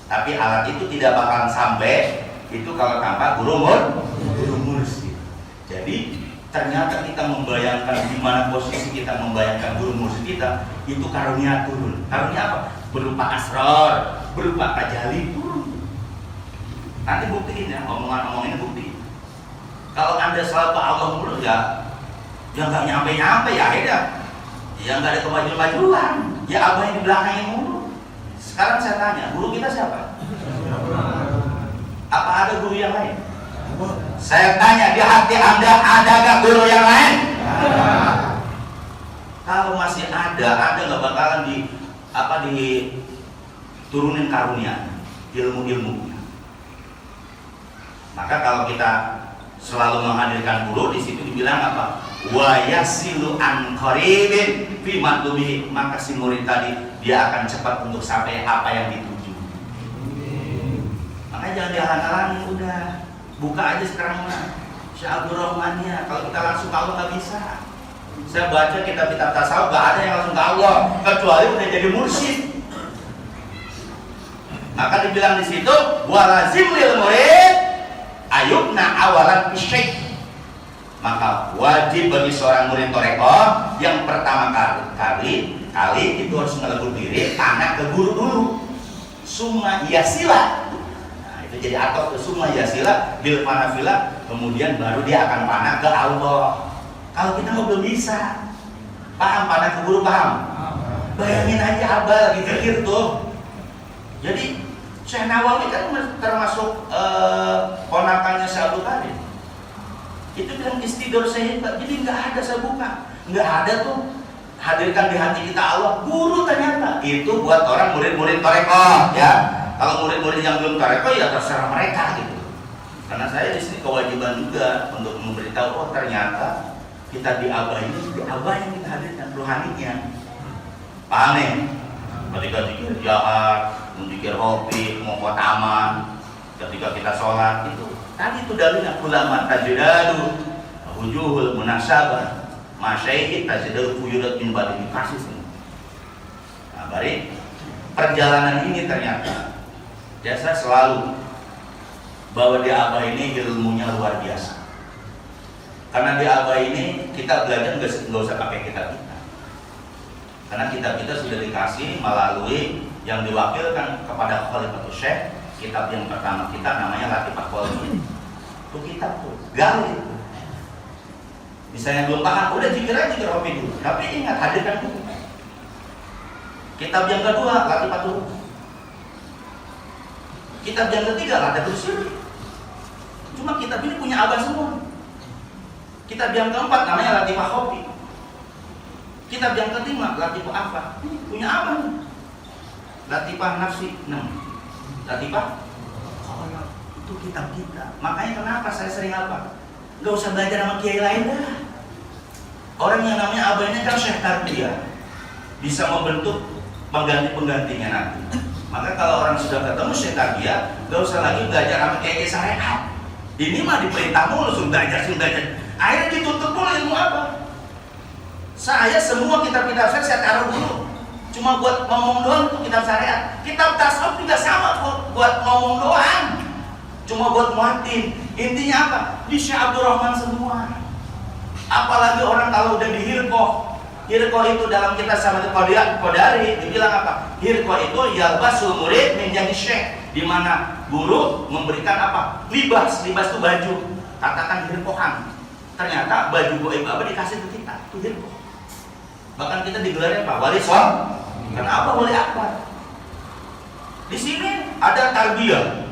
Tapi alat itu tidak bakalan sampai itu kalau tanpa guru mursyid. Jadi ternyata kita membayangkan di mana posisi kita membayangkan guru mursyid kita, itu karunia turun. Karunia apa? Berupa asrar, berupa tajalli turun. Nanti buktiin ya, omongan-omongan ini bukti. Kalau Anda selalu ke Allah mulu ya nggak nyampe-nyampe ya akhirnya. Ya nggak ada kemajuan-majuan. Ya abah yang di belakangnya mulu. Sekarang saya tanya, guru kita siapa? Apa ada guru yang lain? Saya tanya, di hati Anda ada gak guru yang lain? Kalau masih ada nggak bakalan diturunin karunia, ilmu-ilmunya. Maka kalau kita selalu menghadirkan guru, di situ dibilang apa? Wa yasilu an qaribin fi matlubi, maka si murid tadi dia akan cepat untuk sampai apa yang dituju. Makanya jangan dihalang-halangin, udah buka aja sekarang mah Syaikhul Rahmannya. Kalau kita langsung ke Allah nggak bisa. Saya baca kitab-kitab tasawuf nggak ada yang langsung ke Allah kecuali udah jadi mursyid. Maka dibilang di situ walazim lil murid ayubna awalan bisyai. Maka wajib bagi seorang murid thariqah yang pertama kali itu harus ngelebur diri tanah ke guru dulu. Summa yasila. Nah, itu jadi atau summa yasila bil manafila, kemudian baru dia akan panah ke Allah. Kalau kita mau belum bisa. Paham panah ke guru, paham? Bayangin aja abah lagi zikir tuh. Jadi Syekh Nawawi kan termasuk ponakannya Syekh Abdul Qadir. Itu bilang istidur saya hebat, jadi nggak ada saya buka, nggak ada tuh hadirkan di hati kita Allah. Guru ternyata itu buat orang murid-murid thariqah ya. Kalau murid-murid yang belum thariqah ya terserah mereka gitu. Karena saya di sini kewajiban juga untuk memberitahu, oh ternyata kita di abah ini, di abah yang kita hadirkan rohaninya. Paham nih? Ketika zikir jahat, zikir hobi, mau ke taman, ketika kita sholat itu tadi itu dalilnya ulama tajdadu wujuhul munasabah masyayikh tajdadu wujudat min badin kasus. Nah, bari perjalanan ini ternyata saya selalu bahwa di abah ini ilmunya luar biasa. Karena di abah ini kita belajar nggak usah pakai kitab kita. Karena kitab kita sudah dikasih melalui yang diwakilkan kepada Khalifatul Syekh. Kitab yang pertama kita namanya Latifah Qauliyah. Itu kitab tuh, gali. Misalnya belum paham, udah zikir hobi dulu. Tapi ingat, hadirkan dulu. Kitab yang kedua Latifatul. Kitab yang ketiga Latifatul Sirri. Cuma kitab ini punya abah semua. Kitab yang keempat namanya Latifah Khofi. Kitab yang kelima Latifah apa? Punya abah. Latifah Nafsi 6. Latifah itu kitab kita. Makanya kenapa saya sering apa? Gak usah belajar sama kiai lain dah. Orang yang namanya abah ini kan Syekh Tarbiyah, bisa membentuk pengganti-penggantinya nanti. Maka kalau orang sudah ketemu Syekh Tarbiyah, gak usah lagi belajar sama kiai syariat. Ini mah diperintah mulu, langsung belajar. Akhirnya ditutup mulu ilmu apa? Saya semua kitab-kitab saya taruh dulu. Cuma buat ngomong doang itu kitab syariat. Kitab tasawuf tidak sama buat ngomong doang. Cuma buat muatin. Intinya apa? Di Syekh Abdul Rahman semua. Apalagi orang kalau udah di Hirqah. Hirqah itu dalam kitab Sahabat Qadari dibilang apa? Hirqah itu yalbasul murid menjadi syekh, di mana guru memberikan apa? Libas itu baju. Katakan hirqahan. Ternyata baju goib apa dikasih ke kita? Itu hirqah. Bahkan kita digelarnya apa? Wali Son. Kenapa wali akbar? Di sini ada tarbiyah,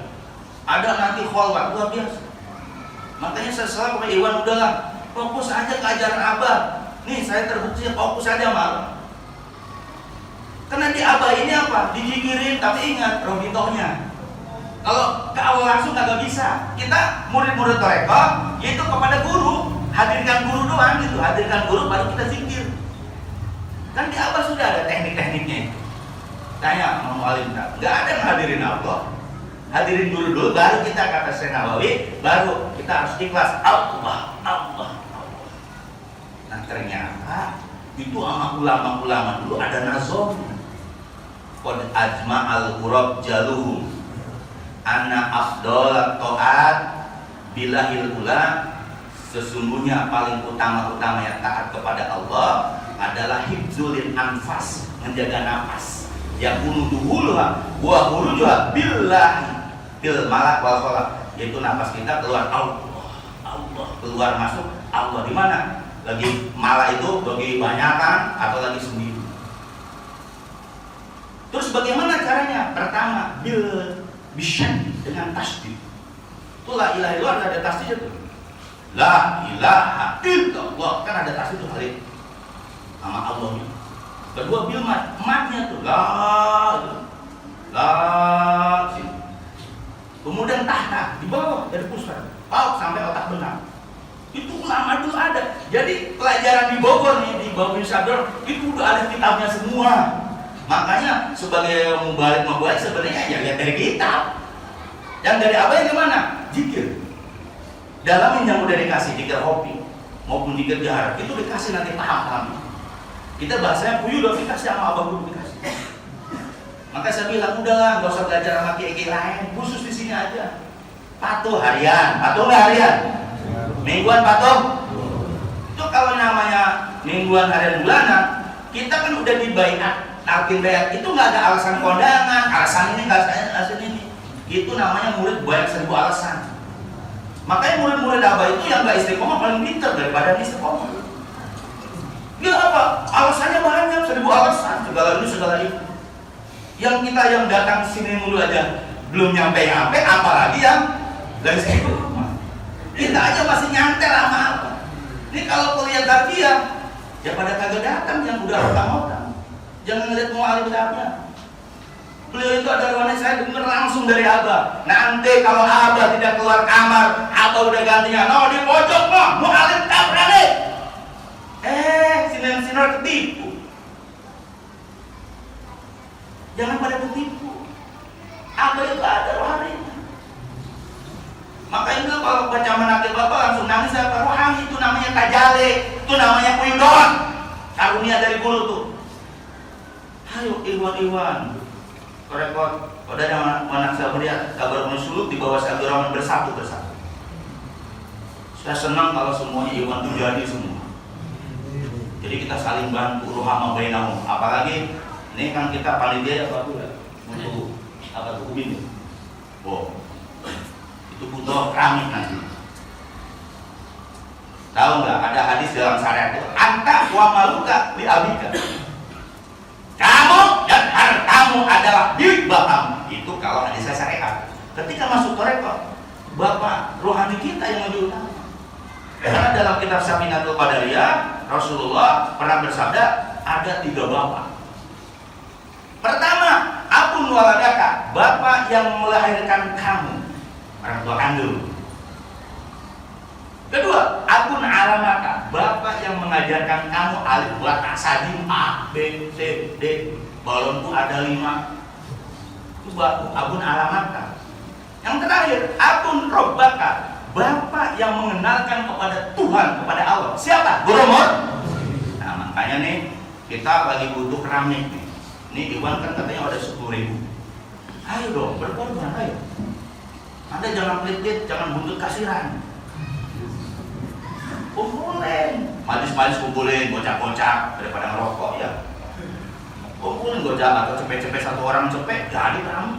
ada nanti kholwat, luar biasa. Makanya saya selalu kepada Iwan, udahlah fokus aja ke ajaran abah. Nih saya terbukti fokus aja malah. Karena di abah ini apa? Dijikirin, tapi ingat rohitohnya. Kalau ke awal langsung kagak bisa. Kita murid-murid thariqah yaitu kepada guru, hadirkan guru doang gitu, hadirkan guru baru kita zikir. Kan di abah sudah ada teknik-tekniknya itu. Tanya mau alim tak? Nggak ada yang hadirin Allah. Hadirin guru dulu, baru kita kata Syekh Nawawi, baru kita harus ikhlas. Allah. Nah ternyata itu sama ulama-ulama dulu ada nazom. Qad ajma'al qurab jaluhum anna afdal ta'at bilahil ula, sesungguhnya paling utama yang taat kepada Allah adalah hibzulil anfas, menjaga nafas. Yang duhulha wa hurujuha billahi bil malak wal khalaq, yaitu nafas kita keluar Allah. Allah, keluar masuk Allah. Di mana? Lagi malah itu bagi banyakan atau lagi sendiri. Terus bagaimana caranya? Pertama, bisyan dengan tasdid. Itu la ilaha illallah ada tasdidnya tuh. La ilaha illallah, kan ada tasdid tuh kali nama Allahnya. Kedua bil matnya tuh la sini. Kemudian tahta di bawah dari pusat, paut sampai otak benar. Itu nama dulu ada. Jadi pelajaran di Bogor nih, di Babin Sadar itu udah ada kitabnya semua. Makanya sebagai mubalik sebenarnya ya lihat dari kitab. Yang dari apa yang gimana? Zikir. Dalam yang udah dikasih zikir hobi maupun zikir jahar itu dikasih nanti paham. Kita bahasanya puyu udah dikasih sama abang guru dikasih. Maka saya bilang udahlah nggak usah belajar sama kiai lain, khusus di sini aja. Patuh harian, patuh nggak harian? Mingguan patuh. Itu kalau namanya mingguan harian bulanan, kita kan udah dibaiat. Talqin bayat itu nggak ada alasan kondangan, alasan ini, alasan ini. Itu namanya murid banyak 1000 alasan. Makanya murid-murid abah itu yang nggak istiqomah paling pintar daripada yang istiqomah. Ya apa? Alasannya banyak, 1000 alasan, segala ini segala itu. Yang kita yang datang sini mulu aja belum nyampe-nyampe, apalagi yang dari istiqomah. Kita aja masih nyantel sama apa? Ini kalau kuliah tarbiyah, ya pada kagak datang yang udah otak-otak. Jangan ngeliat mu'alim dapnya. Beliau itu ada riwayat saya dengar langsung dari abah. Nanti kalau abah tidak keluar kamar, abah udah gantinya. No di pojok no, mu'alim tak berani. Sinar ketipu. Jangan pada ketipu. Abah itu ada rohaninya. Makanya itu kalau baca manaqib bapak langsung nangis apa? Rohani itu namanya tajale, itu namanya kuyudon. Karunia dari guru tuh. Ayo iwan. Korekot, kalau ada anak saya melihat kabar musuh di bawah Abdul Rahman bersatu. Saya senang kalau semuanya iwan itu jadi semua. Jadi kita saling bantu, ruhama bainahum. Apalagi ini kan kita panitia apa tuh ya? Untuk apa tuh ubin? Oh, itu butuh keramik nanti. Tahu nggak? Ada hadis dalam syariat itu, anta wa maluka li abika. Kamu dan hartamu adalah milik bapakmu. Itu kalau hadisnya syariat. Ketika masuk torekot, bapak rohani kita yang lebih utama. Karena dalam kitab Saminatul Qadariyah, Rasulullah pernah bersabda ada 3 bapak. Pertama, abun waladaka, bapak yang melahirkan kamu, orang tua kandung. Kedua, abun alamaka, bapak yang mengajarkan kamu alif ba ta sajim a b c d. Balonku ada 5. Itu abun alamaka. Yang terakhir, abun robbaka, bapak yang mengenalkan kepada Tuhan, kepada Allah. Siapa? Gurumur. Nah, makanya nih kita lagi butuh keramik nih. Ini Iwan kan katanya ada 10.000. Ayo dong, berkorban, ayo. Anda jangan pelit-pelit, jangan buntut kasiran. Kumpulin, manis-manis kumpulin, gocap-gocap daripada ngerokok ya. Kumpulin gocap atau cepet-cepet satu orang cepet, jadi kamu.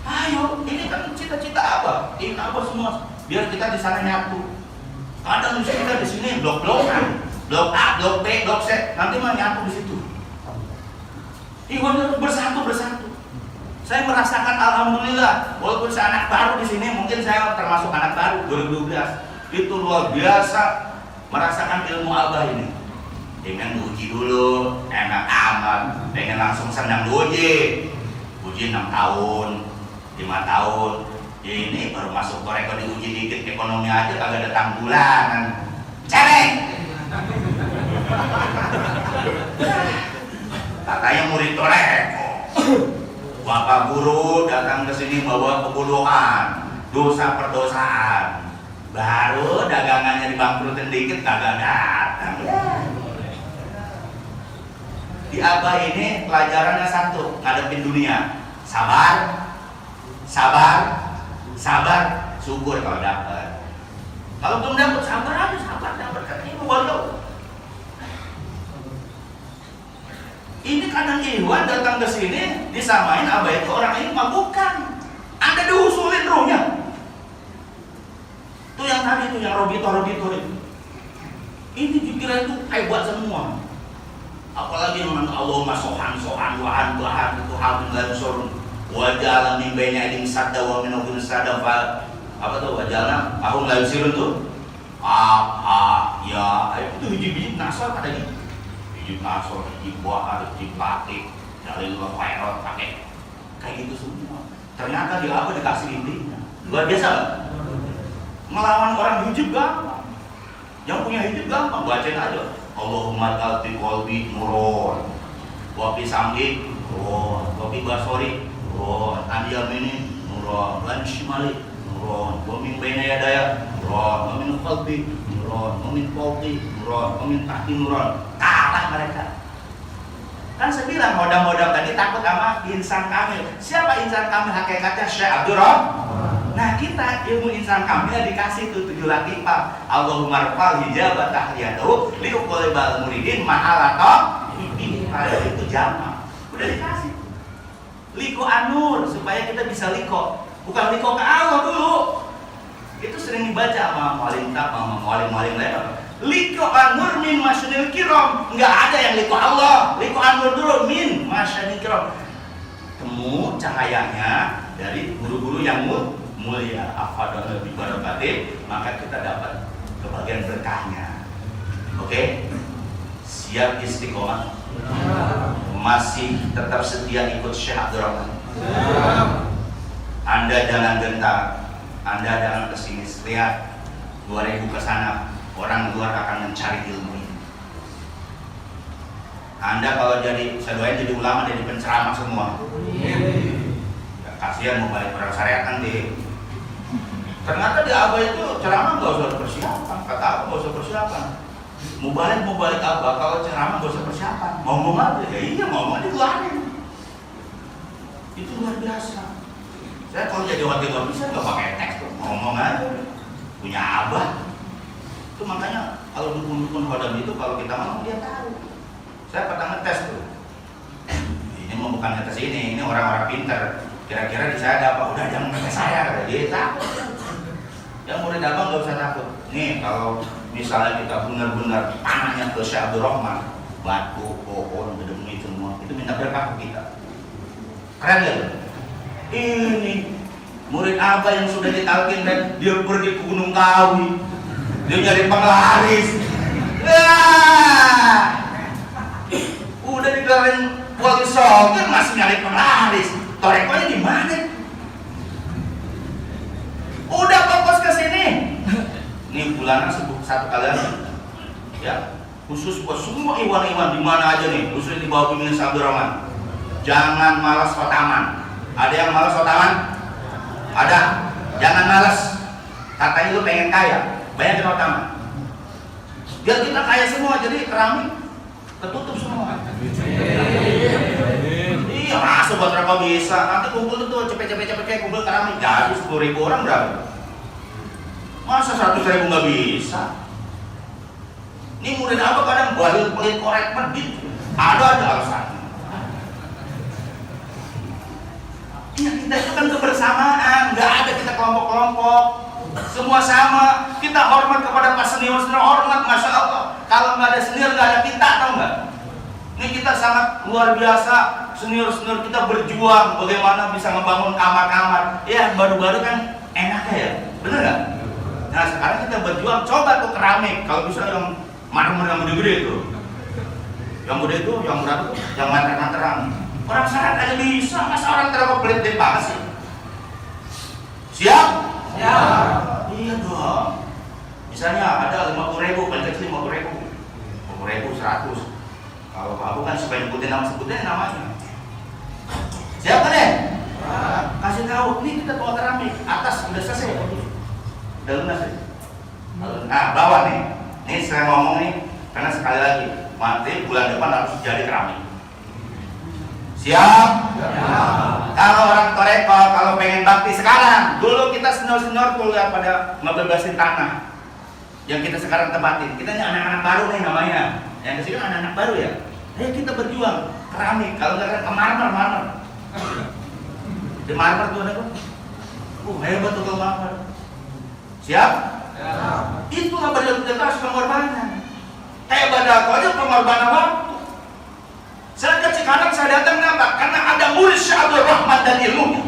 Ayo, ini kan cita-cita apa? Ini apa semua? Biar kita di sana nyatu. Kadang mesti kita di sini blok-blokan, blok A, blok B, blok C, nanti mah nyatu di situ. Iwan bersatu. Saya merasakan alhamdulillah, walaupun saya anak baru di sini, mungkin saya termasuk anak baru 2012. Itu luar biasa merasakan ilmu abah ini. Pengen uji dulu, enak amat, pengen langsung senang uji 6 tahun, 5 tahun. Ini baru masuk toreko diuji dikit ekonomi aja kagak ada tanggulangan. Cereng. Katanya murid toreko. Bapak guru datang ke sini bawa kebodohan, dosa perdosaan. Baru dagangannya dibangkrutin dikit kagak datang. Di abah ini pelajarannya satu, ngadepin dunia. Sabar, syukur kalau dapat. Kalau belum dapat sabar aja, sabar. Katanya walau. Ini kadang Iwan datang ke sini disamain abah itu orang ini mah bukan. Anda diusulin ruhnya. Itu yang tadi itu yang robito itu. Ini pikiran itu hebat semua. Apalagi yang Allahumma sohan wahan itu hal yang surun. Wajah alam min baina aydihim sadda wa min khalfihim sadda apa tuh wajahnya ahum la yusirun tuh ya itu hiji-hiji nasor pada gitu. Hiji nasor, hiji buah, hiji batik, dari luar viral pakai kayak gitu semua. Ternyata dia apa dikasih intinya. Luar biasa gak? Melawan orang hijab gampang. Yang punya hijab gampang, bacain aja. Allahumma talti qalbi nuron, wa fi sam'i nuron, wa fi basori nuron, an yamini nuron, wa an shimali nuron, wa min baina yadaya nuron, wa min khalfi nuron, wa min fawqi nuron, wa min tahti nuron. Kalah mereka. Kan saya bilang modal-modal tadi takut sama insan kamil. Siapa insan kamil hakikatnya? Syekh Abdul Rahman. Nah kita ilmu insan kamil dikasih tuh 7 latifah. Allahumma rfa'al hijab tahliyatuhu liuqalibal muridin ma'alato itu jamaah. Udah dikasih. Liko anur supaya kita bisa liko. Bukan liko ke Allah dulu. Itu sering dibaca sama mualim lain. Liko anur min masyadil kiram. Enggak ada yang liko Allah. Liko anur dulu min masyadil kiram. Temu cahayanya dari guru-guru yang mulia. Afadal lebih barokatif, maka kita dapat kebagian berkahnya. Oke? Siap istiqomah? Masih tetap setia ikut Syekh Abdul Rahman? Anda jangan gentar, Anda jangan pesimis. Lihat 2000 ke sana, orang luar akan mencari ilmu ini. Anda kalau jadi, saya doain jadi ulama, jadi penceramah semua. Ya, kasihan mau balik orang syariat nanti. Ternyata di Abah itu ceramah nggak usah persiapan. Kata aku nggak usah persiapan. Mau balik Abah, kalau ceramah nggak usah persiapan. Ngomong aja, ya iya ngomong aja keluarin. Itu luar biasa. Saya kalau jadi wakil bisa nggak pakai teks tuh, ngomong aja. Punya Abah. Itu makanya kalau dukun-dukun hodam itu kalau kita ngomong dia tahu. Saya pernah ngetes tuh. Ini mau bukan ngetes ini orang-orang pintar. Kira-kira di saya ada apa? Udah jangan ngetes saya, kata dia takut. Yang murid abang nggak usah takut. Nih kalau misalnya kita benar-benar tanahnya ke Syekh Abdul Rahman, batu, pohon, gedung semua, itu minta berkah ke kita. Keren ya? Ini murid abah yang sudah ditalkin dan dia pergi ke Gunung Kawi, dia nyari penglaris. Udah digalain wali sogir masih nyari penglaris. Torekonya di mana? Udah fokus ke sini. Ini bulanan satu kali aja. Ya, khusus buat semua iwan-iwan di mana aja nih, khusus di bawah bimbingan Syekh Abdul Rahman. Jangan malas khotaman. Ada yang malas khotaman? Ada. Jangan malas. Katanya lu pengen kaya, banyak khotaman. Biar kita kaya semua, jadi keramik tertutup semua. Iya, masuk buat rokok bisa. Nanti kumpul tuh cepet kayak kumpul keramik. Jadi 10.000 orang berapa? Masa 100.000 nggak bisa? Ini murid apa kadang pelit korek medit. Ada alasannya. Ya kita itu kan kebersamaan, nggak ada kita kelompok-kelompok. Semua sama. Kita hormat kepada Pak senior hormat, masya Allah. Kalau nggak ada senior nggak ada kita, tau nggak? Ini kita sangat luar biasa. Senior kita berjuang bagaimana bisa membangun kamar-kamar. Ya baru-baru kan enaknya ya, bener nggak? Nah sekarang kita berjuang, coba tuh keramik. Kalau bisa yang marmer yang gede-gede itu, yang gede itu, yang berapa tuh? Yang manter-manteran. Orang syarat aja bisa, masa orang terlalu pelit banget sih? Siap? Siap. Iya dong. Misalnya ada 50.000, paling kecil 50.000, 100. Kalau aku kan supaya nyebutin namanya. Siap kan deh? Kasih tahu, ini kita bawa keramik. Atas udah selesai. Udah lunas ya? Nah bawah nih. Ini saya ngomong nih, karena sekali lagi nanti bulan depan harus jadi keramik. Siap? Kalau orang toreko, kalau pengen bakti sekarang, dulu kita senior tuh lihat pada ngebebasin tanah yang kita sekarang tempatin. Kita ini anak-anak baru nih namanya. Yang kesini kan anak-anak baru ya. Ayo kita berjuang keramik. Kalau nggak ke marmer. Di marmer tuh ada kok. Hebat tuh kalau marmer. Siap? Itulah benar-benar pengorbanan. Kayak Badako aja pengorbanan waktu. Saya ke Cikarang, saya datang kenapa? Karena ada murid Syekh Abdul Rahman dan ilmunya.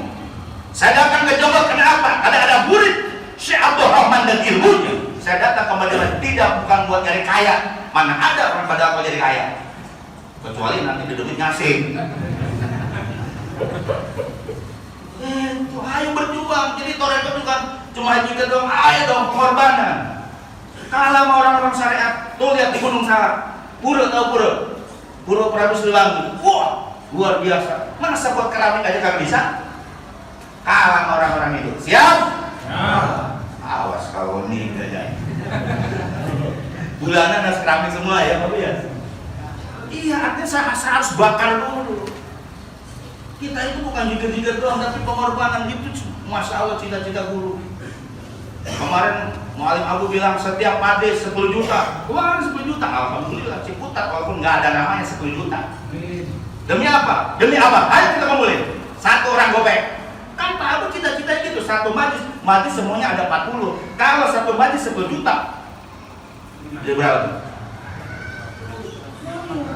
Saya datang ke Jombang kenapa? Karena ada murid Syekh Abdul Rahman dan ilmunya. Saya datang ke Madinah tidak bukan buat nyari kaya. Mana ada orang Badako jadi kaya? Kecuali nanti didemit ngasih. Itu ayo berjuang. Jadi Toreko itu kan cuma kita dong, ayo dong pengorbanan. Kalah sama orang-orang syariat. Tuh lihat di Gunung Salak, pura tahu pura, pura Prabu Siliwangi. Wah, luar biasa. Masa buat keramik aja kagak bisa? Kalah sama orang-orang itu. Siap? Awas kalau ini aja. Bulanan harus keramik semua ya, Pak ya. Iya, artinya saya harus bakar dulu. Kita itu bukan jikir-jikir doang, tapi pengorbanan itu Masya Allah cita-cita guru. Kemarin Mualim Abu bilang setiap pade 10 juta. Keluarin 10 juta, alhamdulillah Ciputat walaupun nggak ada namanya 10 juta. Demi apa? Demi apa? Ayo kita kumpulin. Satu orang gopek. Kan Pak Abu cita-cita gitu, satu majlis semuanya ada 40. Kalau satu majlis 10 juta, jadi berapa?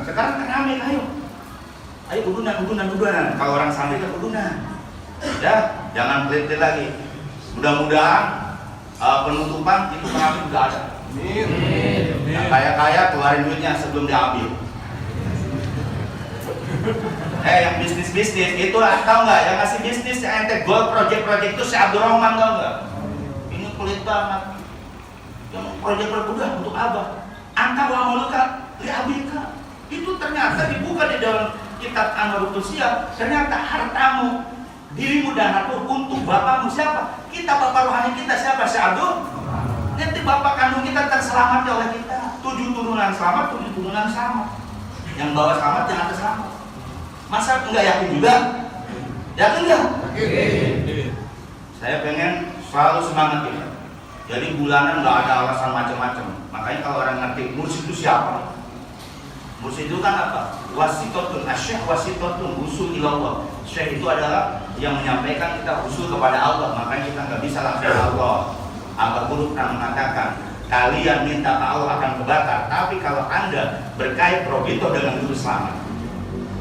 Sekarang kan amin, ayo udunan. Kalau orang santri kan udunan. Ya, jangan pelit-pelit lagi. Mudah-mudahan penutupan itu kami juga ada. Yang kaya-kaya keluarin duitnya sebelum diambil. Yang bisnis itu tahu nggak? Yang ngasih bisnis yang ente gold project itu si Abdul Rahman, tahu nggak? Ini pelit banget. Yang project udah untuk apa? Angka wa maluka liabika. Itu ternyata dibuka di dalam kitab Anwarul Siap. Ternyata hartamu, dirimu dan hartamu untuk bapakmu siapa? Kita bapak rohani kita siapa? Si Abdul. Nanti bapak kandung kita terselamat oleh kita. 7 turunan selamat, 7 turunan selamat. Yang bawa selamat, yang atas selamat. Masa enggak yakin juga? Yakin nggak? Saya pengen selalu semangat kita. Jadi bulanan nggak ada alasan macam-macam. Makanya kalau orang ngerti mursyid itu siapa? Mursyid itu kan apa? Wasitotun, asyikh wasitotun, usul ilallah. Syekh itu adalah yang menyampaikan kita usul kepada Allah. Makanya kita nggak bisa langsung Allah. Abah Guru pernah mengatakan, kalian minta ke Allah akan kebakar. Tapi kalau anda berkait probito dengan guru selamat,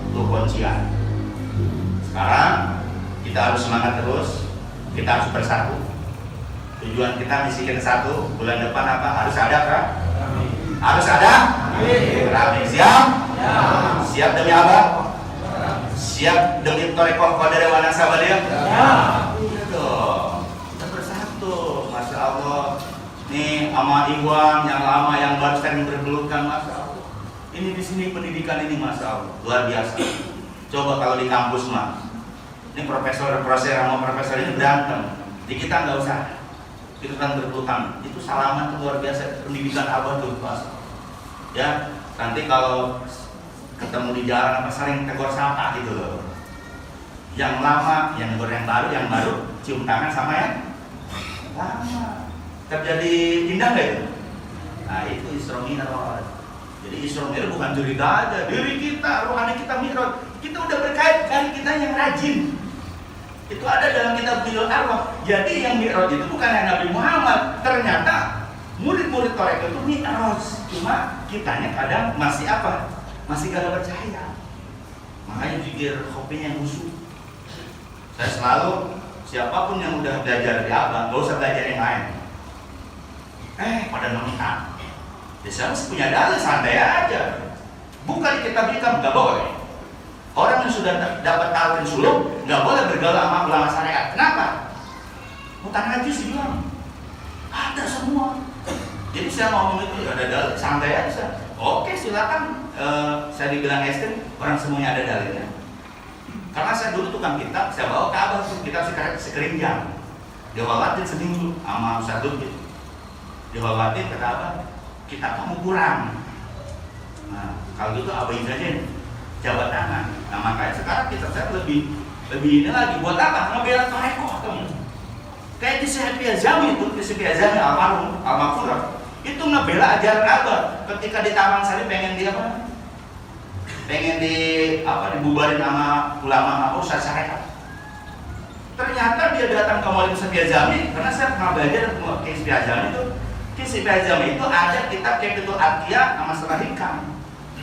itu kuncian. Sekarang kita harus semangat terus. Kita harus bersatu. Tujuan kita misikan satu. Bulan depan apa? Harus ada kan? Harus ada? Rabi. Siap? Siap demi apa? Siap demi Torekoh Qadar wa Nasabaliyah? Iya dong. Kita bersatu. Masya Allah. Nih sama Iwan yang lama yang baru sering berpelukan, Masya Allah. Ini di sini pendidikan ini Masya Allah luar biasa. Coba kalau di kampus mah, ini profesor sama profesor ini berantem. Di kita nggak usah. Itu kan berpelukan. Itu salaman itu luar biasa. Pendidikan Abah tuh Masya Allah. Ya, nanti kalau ketemu di jalan apa saling tegur sapa gitu loh. Yang lama, yang negur yang baru cium tangan sama yang lama. Terjadi indah nggak itu? Nah itu Isra Mi'raj. Jadi Isra Mi'raj bukan cerita aja, diri kita, rohani kita Mi'raj. Kita udah berkait dari kita yang rajin. Itu ada dalam kitab Bidul Arwah. Jadi yang Mi'raj itu bukan yang Nabi Muhammad. Ternyata murid-murid Toreko itu Mi'raj. Cuma kitanya kadang masih apa? Masih gak ada percaya. Makanya pikir kopinya yang busuk. Saya selalu, siapapun yang udah belajar di Abah, gak usah belajar yang lain. Pada nonton. Biasanya masih punya dalil, santai aja. Bukan di kitab hikam, gak boleh. Orang yang sudah dapat talqin suluk nggak boleh bergaul sama ulama syariat. Kenapa? Hutang haji sih bilang ada semua. Jadi saya ngomong itu ada dalil, santai aja. Oke silakan. Saya dibilang ekstrim, orang semuanya ada dalilnya. Karena saya dulu tukang kitab, saya bawa ke Abah tuh kitab sekerinjang. Diwawatin seminggu sama Ustaz Dudit. Diwawatin kata Abah, kitab kamu kurang. Nah kalau gitu Abah aja jabat tangan. Nah makanya sekarang kita saya lebih ini lagi buat apa? Ngebela Toreko kamu. Kayak di Syekh Azami itu, di Syekh Azami almarhum Al-Maghfurah itu ngebela ajaran Abah. Ketika di Taman Sari pengen di apa? Pengen di apa? Dibubarin sama ulama apa? Ustaz syariat. Ternyata dia datang ke Maulid Setia Jami, karena saya pernah belajar ke Setia Jami itu. Ke Setia Jami itu ada kitab Kepitul Atiyah sama Masalah Hikam.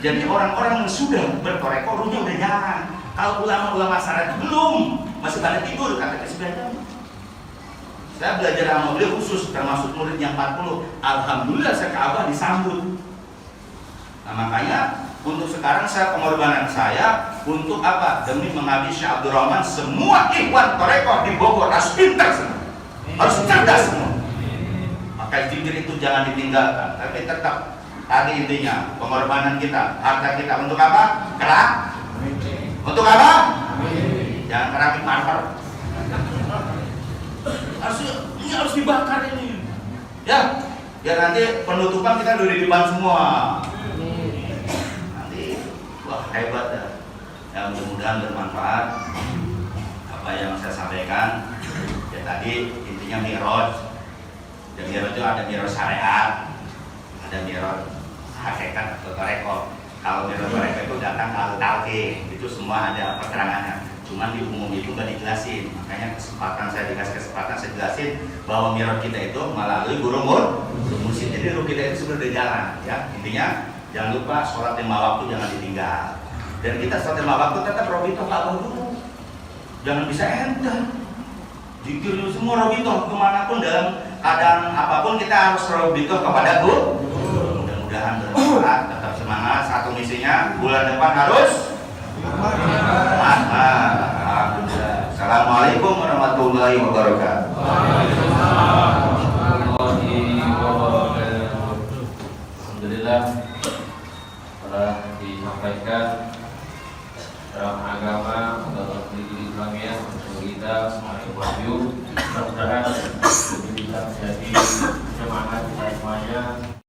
Jadi orang-orang yang sudah bertoreko ruhnya udah jarang. Kalau ulama-ulama syariat belum, masih pada tidur kata ke Setia Jami. Saya belajar sama beliau khusus, termasuk murid yang 40. Alhamdulillah saya ke Abah disambut. Nah makanya untuk sekarang saya pengorbanan saya untuk apa? Demi mengabdi Syekh Abdul Rahman. Semua ikhwan toreko di Bogor harus pintar semua, harus cerdas semua. Maka zikir itu jangan ditinggalkan. Tapi tetap tadi intinya pengorbanan kita, harta kita untuk apa? Kelak. Untuk apa? Jangan keramik marmer. Ini harus dibakar ini. Ya, biar nanti penutupan kita udah di depan semua. Wah hebat ya. Ya mudah-mudahan bermanfaat apa yang saya sampaikan. Ya tadi intinya miraj. Dan miraj itu ada miraj syariat, ada miraj hakikat atau toreko. Kalau miraj toreko itu datang al talqin, itu semua ada keterangannya. Cuman di umum itu nggak dijelasin. Makanya saya dikasih kesempatan saya jelasin bahwa miraj kita itu melalui guru mursyid. Jadi ruh kita itu sudah jalan. Ya intinya. Jangan lupa sholat 5 waktu jangan ditinggal. Dan kita sholat 5 waktu tetap robitoh Ka'bah dulu. Jangan bisa enter. Zikir semua robitoh kemanapun dalam keadaan apapun kita harus robitoh kepada Guru. Mudah-mudahan bermanfaat. Tetap semangat. Satu misinya bulan depan harus. Alhamdulillah. Assalamualaikum warahmatullahi wabarakatuh. Alhamdulillah. Disampaikan dalam agama atau pendidikan Islamiyah untuk kita semuanya wahyu